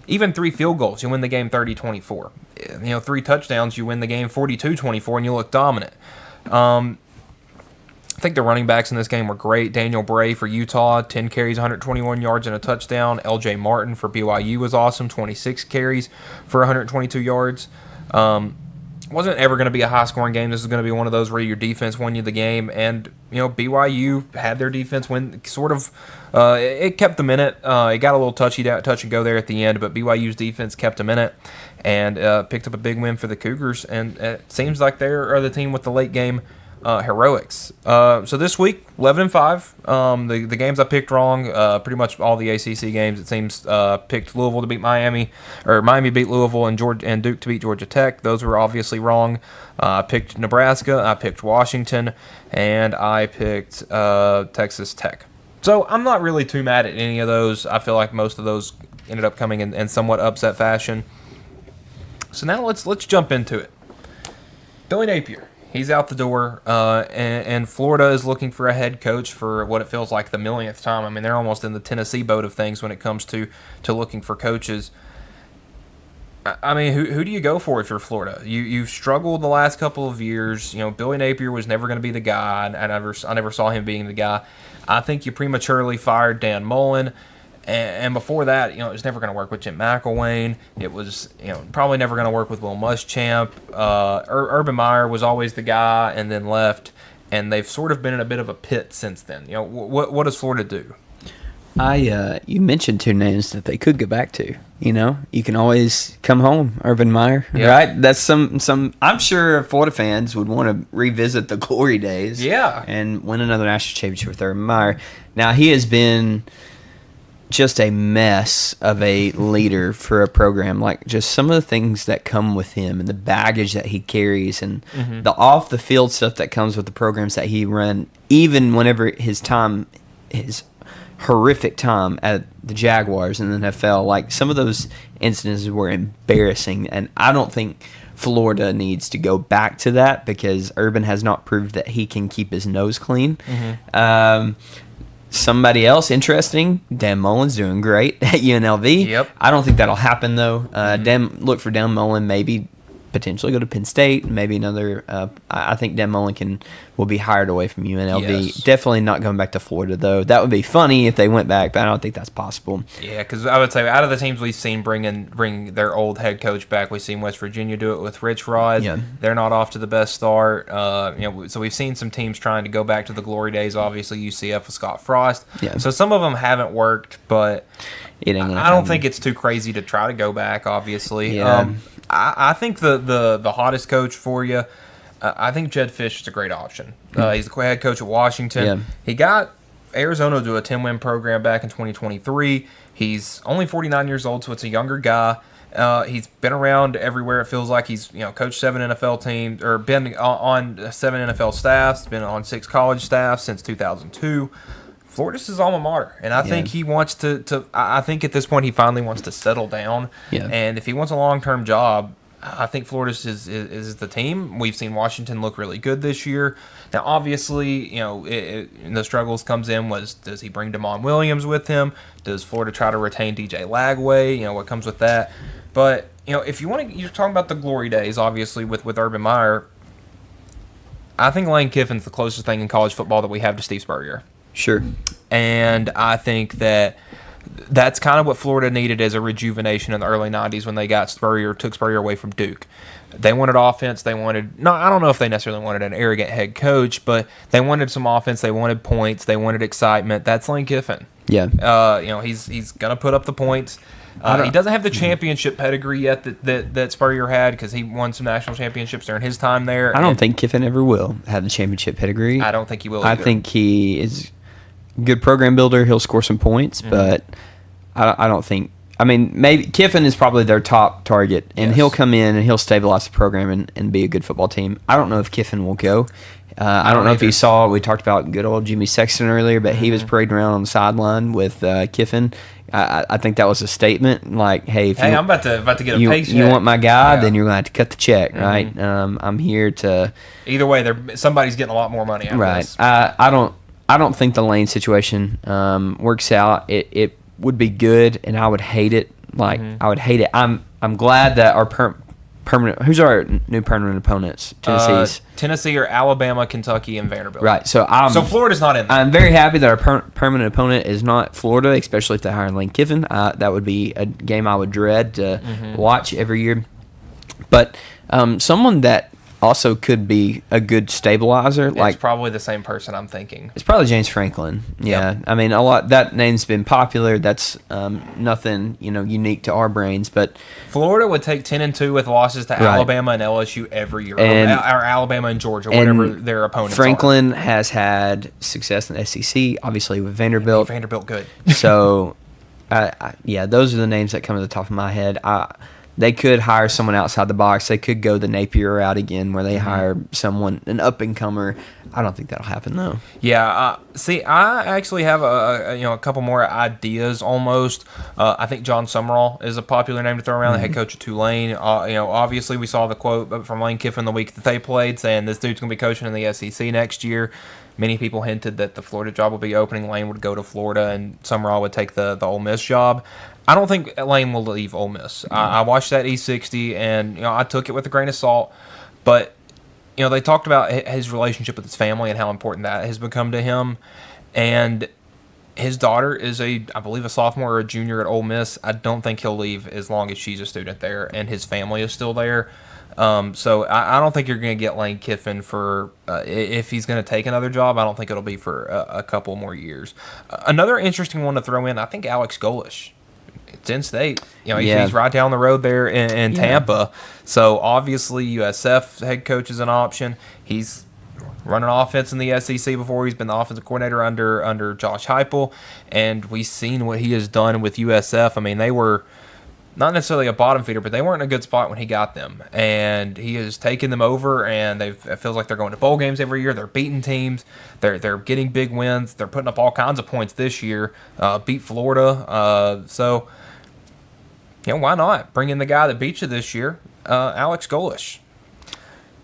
even 3 field goals, you win the game 30-24. 3 touchdowns, you win the game 42-24, and you look dominant. I think the running backs in this game were great. Daniel Bray for Utah, 10 carries, 121 yards and a touchdown. L.J. Martin for BYU was awesome, 26 carries for 122 yards. Wasn't ever going to be a high-scoring game. This is going to be one of those where your defense won you the game. And, BYU had their defense win, sort of. It kept them in it. It got a little touch and go there at the end, but BYU's defense kept them in it and picked up a big win for the Cougars. And it seems like they're the team with the late-game heroics. So this week, 11-5. The games I picked wrong. Pretty much all the ACC games, it seems, picked Louisville to beat Miami, or Miami beat Louisville, and Duke to beat Georgia Tech. Those were obviously wrong. I picked Nebraska, I picked Washington, and I picked Texas Tech. So I'm not really too mad at any of those. I feel like most of those ended up coming in somewhat upset fashion. So now let's jump into it. Billy Napier. He's out the door, and Florida is looking for a head coach for what it feels like the millionth time. I mean, they're almost in the Tennessee boat of things when it comes to looking for coaches. I mean, who do you go for if you're Florida? You've struggled the last couple of years. Billy Napier was never going to be the guy. I never saw him being the guy. I think you prematurely fired Dan Mullen. And before that, it was never going to work with Jim McElwain. It was, probably never going to work with Will Muschamp. Urban Meyer was always the guy and then left, and they've sort of been in a bit of a pit since then. What does Florida do? You mentioned 2 names that they could go back to. You can always come home, Urban Meyer, right? That's some. I'm sure Florida fans would want to revisit the glory days, and win another national championship with Urban Meyer. Now he has been just a mess of a leader for a program. Like, just some of the things that come with him and the baggage that he carries and the off the field stuff that comes with the programs that he run, even whenever his horrific time at the Jaguars in the NFL, like, some of those instances were embarrassing, and I don't think Florida needs to go back to that because Urban has not proved that he can keep his nose clean. Somebody else interesting, Dan Mullen's doing great at UNLV. Yep. I don't think that'll happen, though. Look for Dan Mullen, maybe potentially go to Penn State, maybe another. I think Dan Mullen will be hired away from UNLV. Yes. Definitely not going back to Florida, though. That would be funny if they went back, but I don't think that's possible. Yeah, because I would say out of the teams we've seen bring their old head coach back, we've seen West Virginia do it with Rich Rod. Yeah. They're not off to the best start. So we've seen some teams trying to go back to the glory days. Obviously, UCF with Scott Frost. Yeah. So some of them haven't worked, but It ain't gonna I don't happen. think it's too crazy to try to go back. Obviously, Yeah. I think the hottest coach for you. I think Jed Fish is a great option. He's the head coach at Washington. Yeah. He got Arizona to a 10-win program back in 2023. He's only 49 years old, so it's a younger guy. He's been around everywhere. It feels like he's coached 7 NFL teams or been on 7 NFL staffs. Been on 6 college staffs since 2002. Florida's his alma mater, and I think he wants to. I think at this point he finally wants to settle down. Yeah. And if he wants a long-term job, I think Florida is the team. We've seen Washington look really good this year. Now, obviously, the struggles comes in was, does he bring Damon Williams with him? Does Florida try to retain DJ Lagway? What comes with that? But if you want to, you're talking about the glory days, obviously with Urban Meyer. I think Lane Kiffin's the closest thing in college football that we have to Steve Spurrier. Sure. And I think that's kind of what Florida needed as a rejuvenation in the early 90s when they took Spurrier away from Duke. They wanted offense. I don't know if they necessarily wanted an arrogant head coach, but they wanted some offense. They wanted points. They wanted excitement. That's Lane Kiffin. Yeah. He's going to put up the points. He doesn't have the championship pedigree yet that Spurrier had because he won some national championships during his time there. I don't think Kiffin ever will have the championship pedigree. I don't think he will I either. think he is a good program builder. He'll score some points, but I don't think. I mean, maybe Kiffin is probably their top target, and he'll come in and he'll stabilize the program and be a good football team. I don't know if Kiffin will go. I don't know if you saw, we talked about good old Jimmy Sexton earlier, but he was parading around on the sideline with Kiffin. I think that was a statement like, hey, I'm about to get a paycheck. You want my guy, then you're going to have to cut the check, right? I'm here to. Either way, somebody's getting a lot more money out of this. I don't think the Lane situation works out. It would be good, and I would hate it. I would hate it. I'm glad that our permanent. Who's our new permanent opponents? Tennessee or Alabama, Kentucky, and Vanderbilt. Right. So Florida's not in there. I'm very happy that our permanent opponent is not Florida, especially if they hire Lane Kiffin. That would be a game I would dread to watch every year. But someone that also could be a good stabilizer. It's probably the same person I'm thinking. It's probably James Franklin. Yeah. Yep. I mean, that name's been popular. That's nothing, unique to our brains, but Florida would take 10-2 with losses to Alabama and LSU every year, or Alabama and Georgia, whatever their opponents Franklin has had success in the SEC, obviously with Vanderbilt. Vanderbilt good. So, those are the names that come to the top of my head. They could hire someone outside the box. They could go the Napier route again, where they hire an up and comer. I don't think that'll happen though. Yeah. See, I actually have a couple more ideas almost. I think John Summerall is a popular name to throw around, the head coach of Tulane. Obviously we saw the quote from Lane Kiffin the week that they played, saying this dude's gonna be coaching in the SEC next year. Many people hinted that the Florida job would be opening. Lane would go to Florida, and Summerall would take the Ole Miss job. I don't think Lane will leave Ole Miss. I watched that E60, and I took it with a grain of salt. But they talked about his relationship with his family and how important that has become to him. And his daughter is I believe a sophomore or a junior at Ole Miss. I don't think he'll leave as long as she's a student there, and his family is still there. So I don't think you're going to get Lane Kiffin for if he's going to take another job. I don't think it'll be for a couple more years. Another interesting one to throw in, I think Alex Golish. It's in state. He's right down the road there in Tampa. So obviously USF head coach is an option. He's running offense in the SEC before. He's been the offensive coordinator under Josh Heupel, and we've seen what he has done with USF. I mean, they were not necessarily a bottom feeder, but they weren't in a good spot when he got them. And he has taken them over, and it feels like they're going to bowl games every year. They're beating teams. They're getting big wins. They're putting up all kinds of points this year. Beat Florida. So, why not? Bring in the guy that beat you this year, Alex Golish.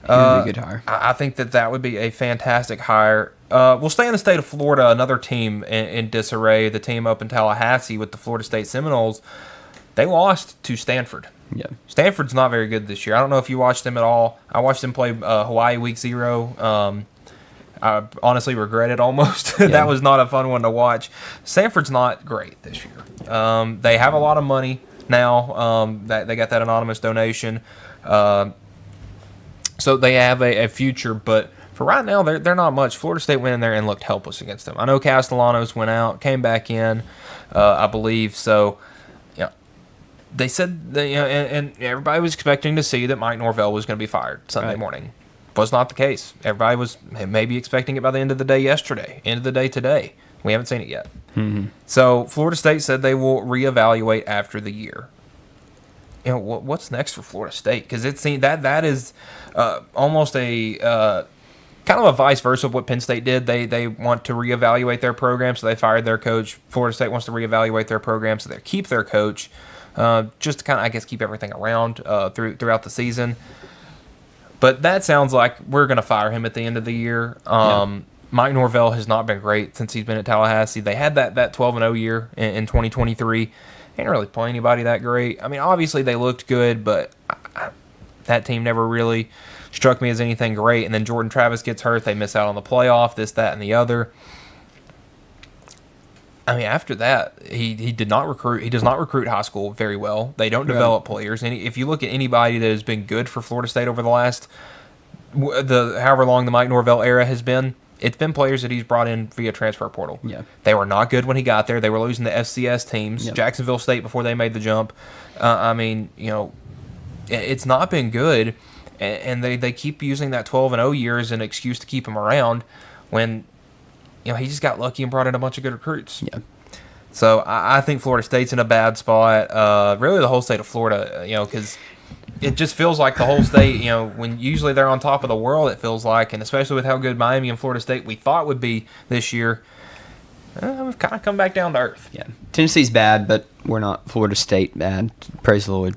He would be a good hire. I think that would be a fantastic hire. We'll stay in the state of Florida. Another team in disarray, the team up in Tallahassee with the Florida State Seminoles. They lost to Stanford. Yeah. Stanford's not very good this year. I don't know if you watched them at all. I watched them play Hawaii Week 0. I honestly regret it almost. Yeah. That was not a fun one to watch. Stanford's not great this year. They have a lot of money now. They got that anonymous donation. So they have a future, but for right now, they're not much. Florida State went in there and looked helpless against them. I know Castellanos went out, came back in, I believe. So, they said that, and everybody was expecting to see that Mike Norvell was going to be fired Sunday morning. Was not the case. Everybody was maybe expecting it by the end of the day yesterday, end of the day today. We haven't seen it yet. Mm-hmm. So Florida State said they will reevaluate after the year. What's next for Florida State? Because it seems that is almost a kind of a vice versa of what Penn State did. They want to reevaluate their program, so they fired their coach. Florida State wants to reevaluate their program, so they keep their coach. Just to kind of, I guess, keep everything around throughout the season. But that sounds like we're going to fire him at the end of the year. Mike Norvell has not been great since he's been at Tallahassee. They had that 12-0 year in 2023. Ain't really play anybody that great. I mean, obviously they looked good, but that team never really struck me as anything great. And then Jordan Travis gets hurt. They miss out on the playoff, this, that, and the other. I mean, after that, he did not recruit. He does not recruit high school very well. They don't develop players. And if you look at anybody that has been good for Florida State over the last however long the Mike Norvell era has been, it's been players that he's brought in via transfer portal. Yeah. They were not good when he got there. They were losing to FCS teams, Jacksonville State before they made the jump. I mean, it's not been good, and they keep using that 12-0 year as an excuse to keep him around when he just got lucky and brought in a bunch of good recruits. Yeah. So I think Florida State's in a bad spot. Really, the whole state of Florida, because it just feels like the whole state, when usually they're on top of the world, it feels like, and especially with how good Miami and Florida State we thought would be this year, we've kind of come back down to earth. Yeah. Tennessee's bad, but we're not Florida State bad. Praise the Lord.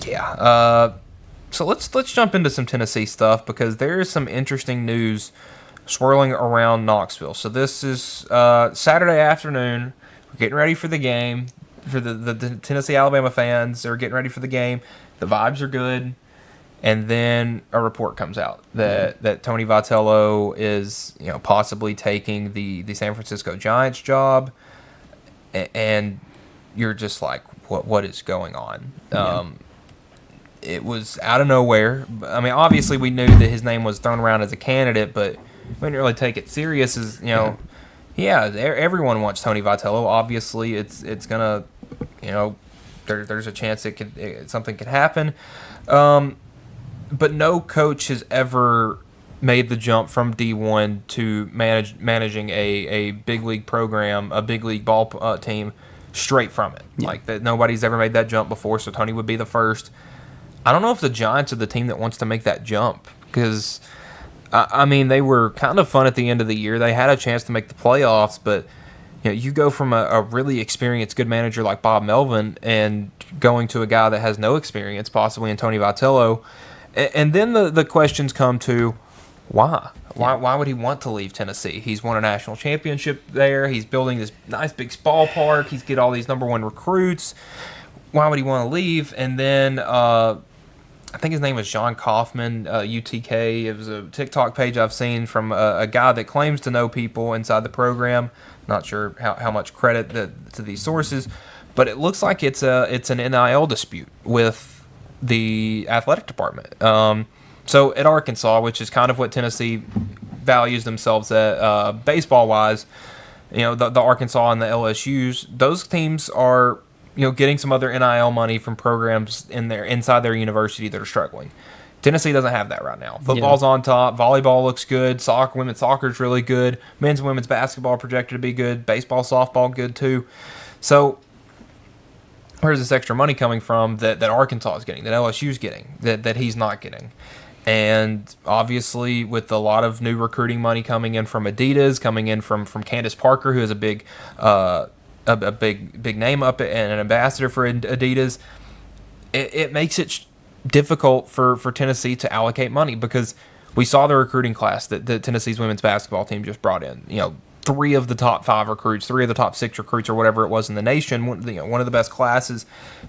Yeah. So let's jump into some Tennessee stuff because there is some interesting news swirling around Knoxville. So this is Saturday afternoon. We're getting ready for the game. For the Tennessee-Alabama fans, they're getting ready for the game. The vibes are good. And then a report comes out that Tony Vitello is possibly taking the San Francisco Giants job. And you're just like, what is going on? It was out of nowhere. I mean, obviously we knew that his name was thrown around as a candidate, but we didn't really take it serious as, everyone wants Tony Vitello. Obviously, it's going to, there's a chance something could happen. But no coach has ever made the jump from D1 to managing a big league program, a big league ball team straight from it. Yeah. Like that, nobody's ever made that jump before, so Tony would be the first. I don't know if the Giants are the team that wants to make that jump because, I mean, they were kind of fun at the end of the year. They had a chance to make the playoffs, but you go from a really experienced good manager like Bob Melvin and going to a guy that has no experience, possibly in Tony Vitello, and then the questions come to why? Why would he want to leave Tennessee? He's won a national championship there. He's building this nice big ballpark. He's get all these number one recruits. Why would he want to leave? And then I think his name was John Kaufman, UTK. It was a TikTok page I've seen from a guy that claims to know people inside the program. Not sure how much credit to these sources, but it looks like it's an NIL dispute with the athletic department. So at Arkansas, which is kind of what Tennessee values themselves at baseball-wise, the Arkansas and the LSUs, those teams are getting some other NIL money from programs inside their university that are struggling. Tennessee doesn't have that right now. Football's on top. Volleyball looks good. Women's soccer is really good. Men's and women's basketball projected to be good. Baseball, softball, good too. So where's this extra money coming from that Arkansas is getting, that LSU is getting, that he's not getting? And obviously, with a lot of new recruiting money coming in from Adidas, coming in from Candace Parker, who is a big big name up and an ambassador for Adidas, it makes it difficult for Tennessee to allocate money, because we saw the recruiting class that Tennessee's women's basketball team just brought in. 3 of the top 5 recruits, 3 of the top 6 recruits, or whatever it was in the nation. One of the best classes.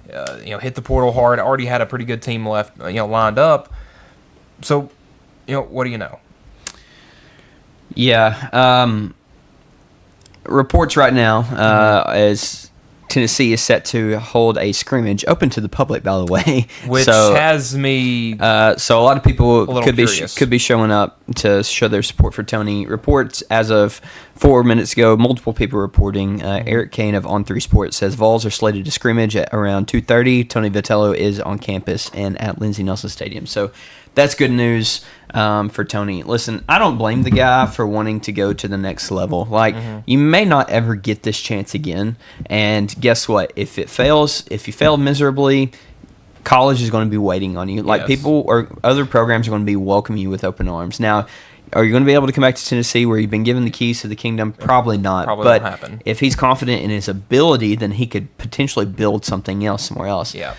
Hit the portal hard. Already had a pretty good team left. Lined up. So, what do you know? Yeah. Reports right now as Tennessee is set to hold a scrimmage open to the public, by the way. Which has me so a lot of people could curious. be showing up to show their support for Tony. Reports as of 4 minutes ago, multiple people reporting. Eric Kane of On3 Sports says Vols are slated to scrimmage at around 2:30. Tony Vitello is on campus and at Lindsey Nelson Stadium. So that's good news for Tony. Listen, I don't blame the guy for wanting to go to the next level. You may not ever get this chance again. And guess what? If you fail miserably, college is going to be waiting on you. People or other programs are going to be welcoming you with open arms. Now, are you going to be able to come back to Tennessee where you've been given the keys to the kingdom? Probably not. Probably but won't happen. If he's confident in his ability, then he could potentially build something else somewhere else. Yeah.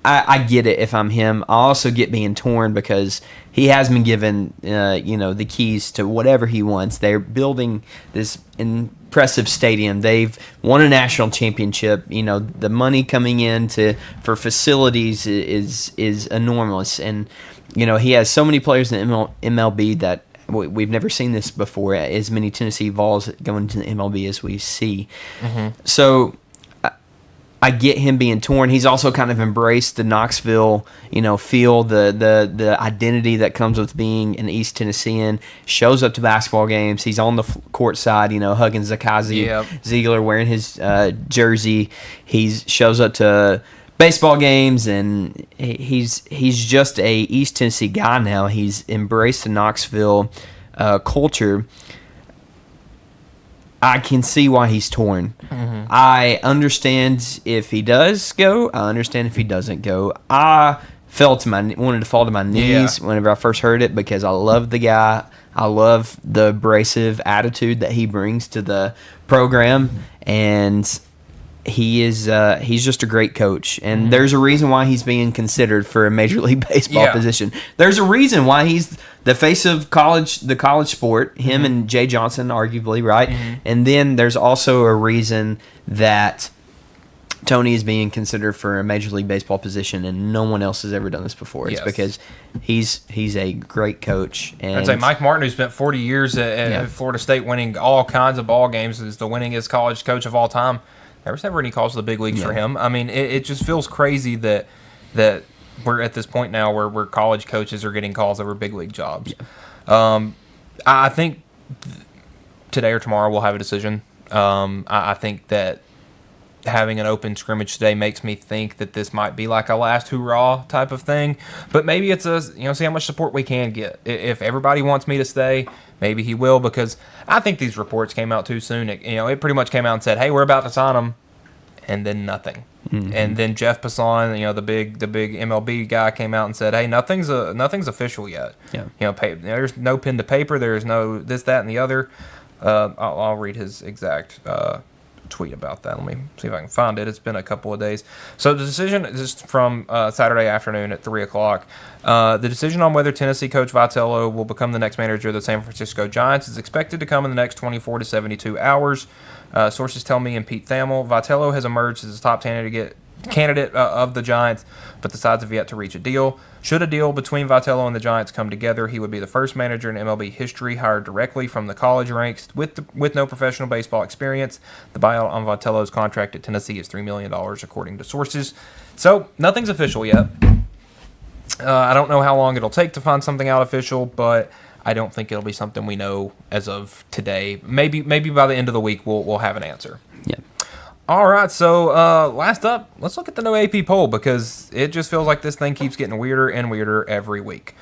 I get it if I'm him. I also get being torn because he has been given, the keys to whatever he wants. They're building this impressive stadium. They've won a national championship. The money coming in for facilities is enormous. And, he has so many players in the MLB that we've never seen this before, as many Tennessee Vols going to the MLB as we see. So I get him being torn. He's also kind of embraced the Knoxville, feel, the identity that comes with being an East Tennessean. Shows up to basketball games. He's on the court side, hugging Zakazi Ziegler, wearing his jersey. He shows up to baseball games, and he's just a East Tennessee guy now. He's embraced the Knoxville culture. I can see why he's torn. I understand if he does go. I understand if he doesn't go. I wanted to fall to my knees whenever I first heard it, because I love the guy. I love the abrasive attitude that he brings to the program, and he's just a great coach. And there's a reason why he's being considered for a Major League Baseball position. There's a reason why he's the face of the college sport, him and Jay Johnson, arguably, right? And then there's also a reason that Tony is being considered for a Major League Baseball position, and no one else has ever done this before. It's because he's a great coach. And I'd say Mike Martin, who spent 40 years at Florida State winning all kinds of ball games, is the winningest college coach of all time. There was never any calls to the big leagues for him. I mean, it just feels crazy that we're at this point now where college coaches are getting calls over big league jobs. I think today or tomorrow we'll have a decision. I think that having an open scrimmage today makes me think that this might be like a last hoorah type of thing. But maybe it's see how much support we can get. If everybody wants me to stay, maybe he will, because I think these reports came out too soon. It pretty much came out and said, hey, we're about to sign him, and then nothing. And then Jeff Passan, the big MLB guy, came out and said, hey, nothing's official yet. There's no pen to paper. There's no this, that, and the other. I'll read his exact tweet about that. Let me see if I can find it. It's been a couple of days. So the decision is from Saturday afternoon at 3 o'clock. The decision on whether Tennessee coach Vitello will become the next manager of the San Francisco Giants is expected to come in the next 24 to 72 hours. Sources tell me and Pete Thamel, Vitello has emerged as the top candidate of the Giants, but the sides have yet to reach a deal. Should a deal between Vitello and the Giants come together, he would be the first manager in MLB history hired directly from the college ranks with no professional baseball experience. The buyout on Vitello's contract at Tennessee is $3 million, according to sources. So nothing's official yet. I don't know how long it'll take to find something out official, but I don't think it'll be something we know as of today. Maybe by the end of the week we'll have an answer. Yeah. All right, so last up, let's look at the new AP poll because it just feels like this thing keeps getting weirder and weirder every week.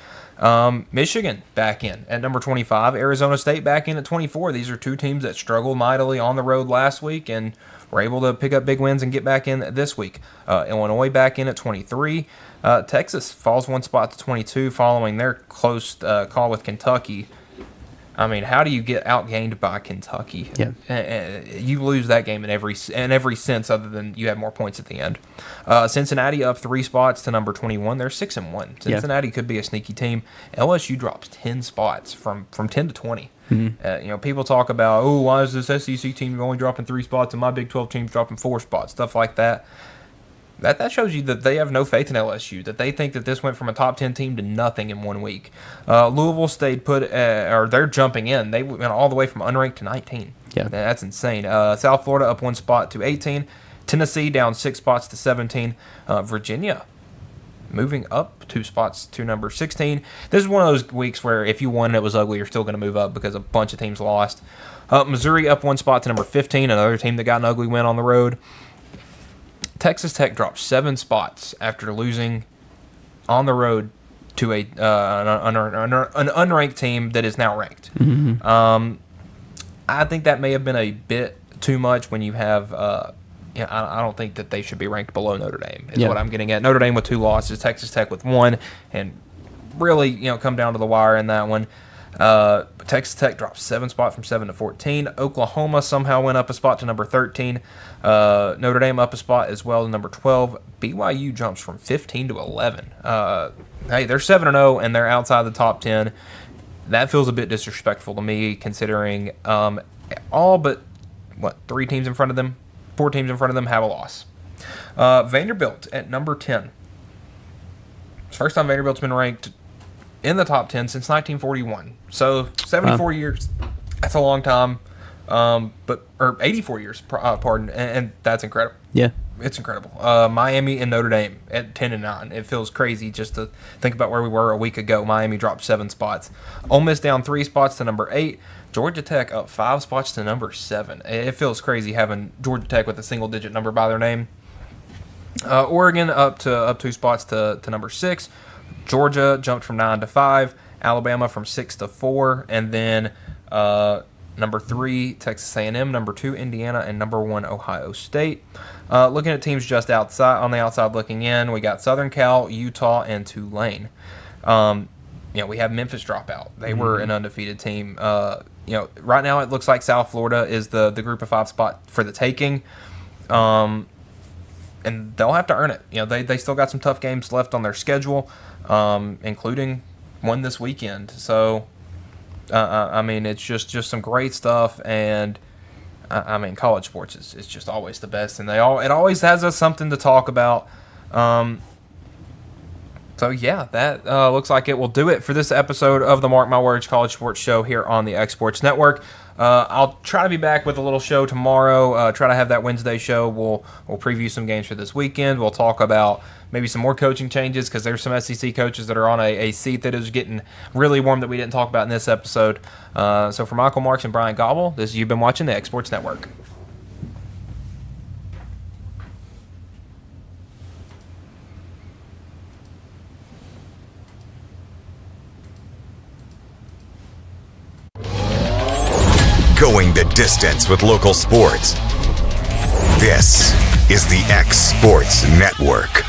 Michigan back in at number 25, Arizona State back in at 24. These are two teams that struggled mightily on the road last week and were able to pick up big wins and get back in this week. Illinois back in at 23. Texas falls one spot to 22 following their close call with Kentucky. I mean, how do you get outgained by Kentucky? Yeah. You lose that game in every sense, other than you have more points at the end. Cincinnati up 3 spots to number 21. They're 6-1. Cincinnati could be a sneaky team. LSU drops 10 spots from 10 to 20. People talk about, why is this SEC team only dropping 3 spots and my Big 12 team's dropping 4 spots? Stuff like that. That shows you that they have no faith in LSU, that they think that this went from a top 10 team to nothing in 1 week. Louisville stayed put, or they're jumping in. They went all the way from unranked to 19. Yeah. That's insane. South Florida up 1 spot to 18. Tennessee down 6 spots to 17. Virginia moving up 2 spots to number 16. This is one of those weeks where if you won and it was ugly, you're still going to move up because a bunch of teams lost. Missouri up 1 spot to number 15, another team that got an ugly win on the road. Texas Tech dropped 7 spots after losing on the road to an unranked team that is now ranked. I think that may have been a bit too much when you have I don't think that they should be ranked below Notre Dame is what I'm getting at. Notre Dame with 2 losses, Texas Tech with 1, and really come down to the wire in that one. Texas Tech dropped 7 spots from 7 to 14. Oklahoma somehow went up a spot to number 13. Notre Dame up a spot as well to number 12. BYU jumps from 15 to 11. Hey, they're 7-0 and they're outside the top 10. That feels a bit disrespectful to me, considering all but 3 teams in front of them, 4 teams in front of them have a loss. Vanderbilt at number 10. It's the first time Vanderbilt's been ranked in the top 10 since 1941. So 74 years, that's a long time. Or 84 years, pardon, and that's incredible. Yeah. It's incredible. Miami and Notre Dame at 10 and 9. It feels crazy just to think about where we were a week ago. Miami dropped 7 spots. Ole Miss down 3 spots to number 8. Georgia Tech up 5 spots to number 7. It feels crazy having Georgia Tech with a single-digit number by their name. Oregon up 2 spots to number 6. Georgia jumped from 9 to 5. Alabama from 6 to 4. And then number 3, Texas A&M. Number 2, Indiana. And number 1, Ohio State. Looking at teams just outside, on the outside looking in, we got Southern Cal, Utah, and Tulane. We have Memphis drop out. They were an undefeated team. Right now it looks like South Florida is the group of 5 spot for the taking. And they'll have to earn it. They still got some tough games left on their schedule, including one this weekend. So, it's just some great stuff. And, college sports is just always the best. And it always has us something to talk about. That looks like it will do it for this episode of the Mark My Words College Sports Show here on the X Sports Network. I'll try to be back with a little show tomorrow. Try to have that Wednesday show. We'll preview some games for this weekend. We'll talk about maybe some more coaching changes because there's some SEC coaches that are on a seat that is getting really warm that we didn't talk about in this episode. So for Michael Marks and Bryant Gobble, you've been watching the X Sports Network. Going the distance with local sports. This is the X Sports Network.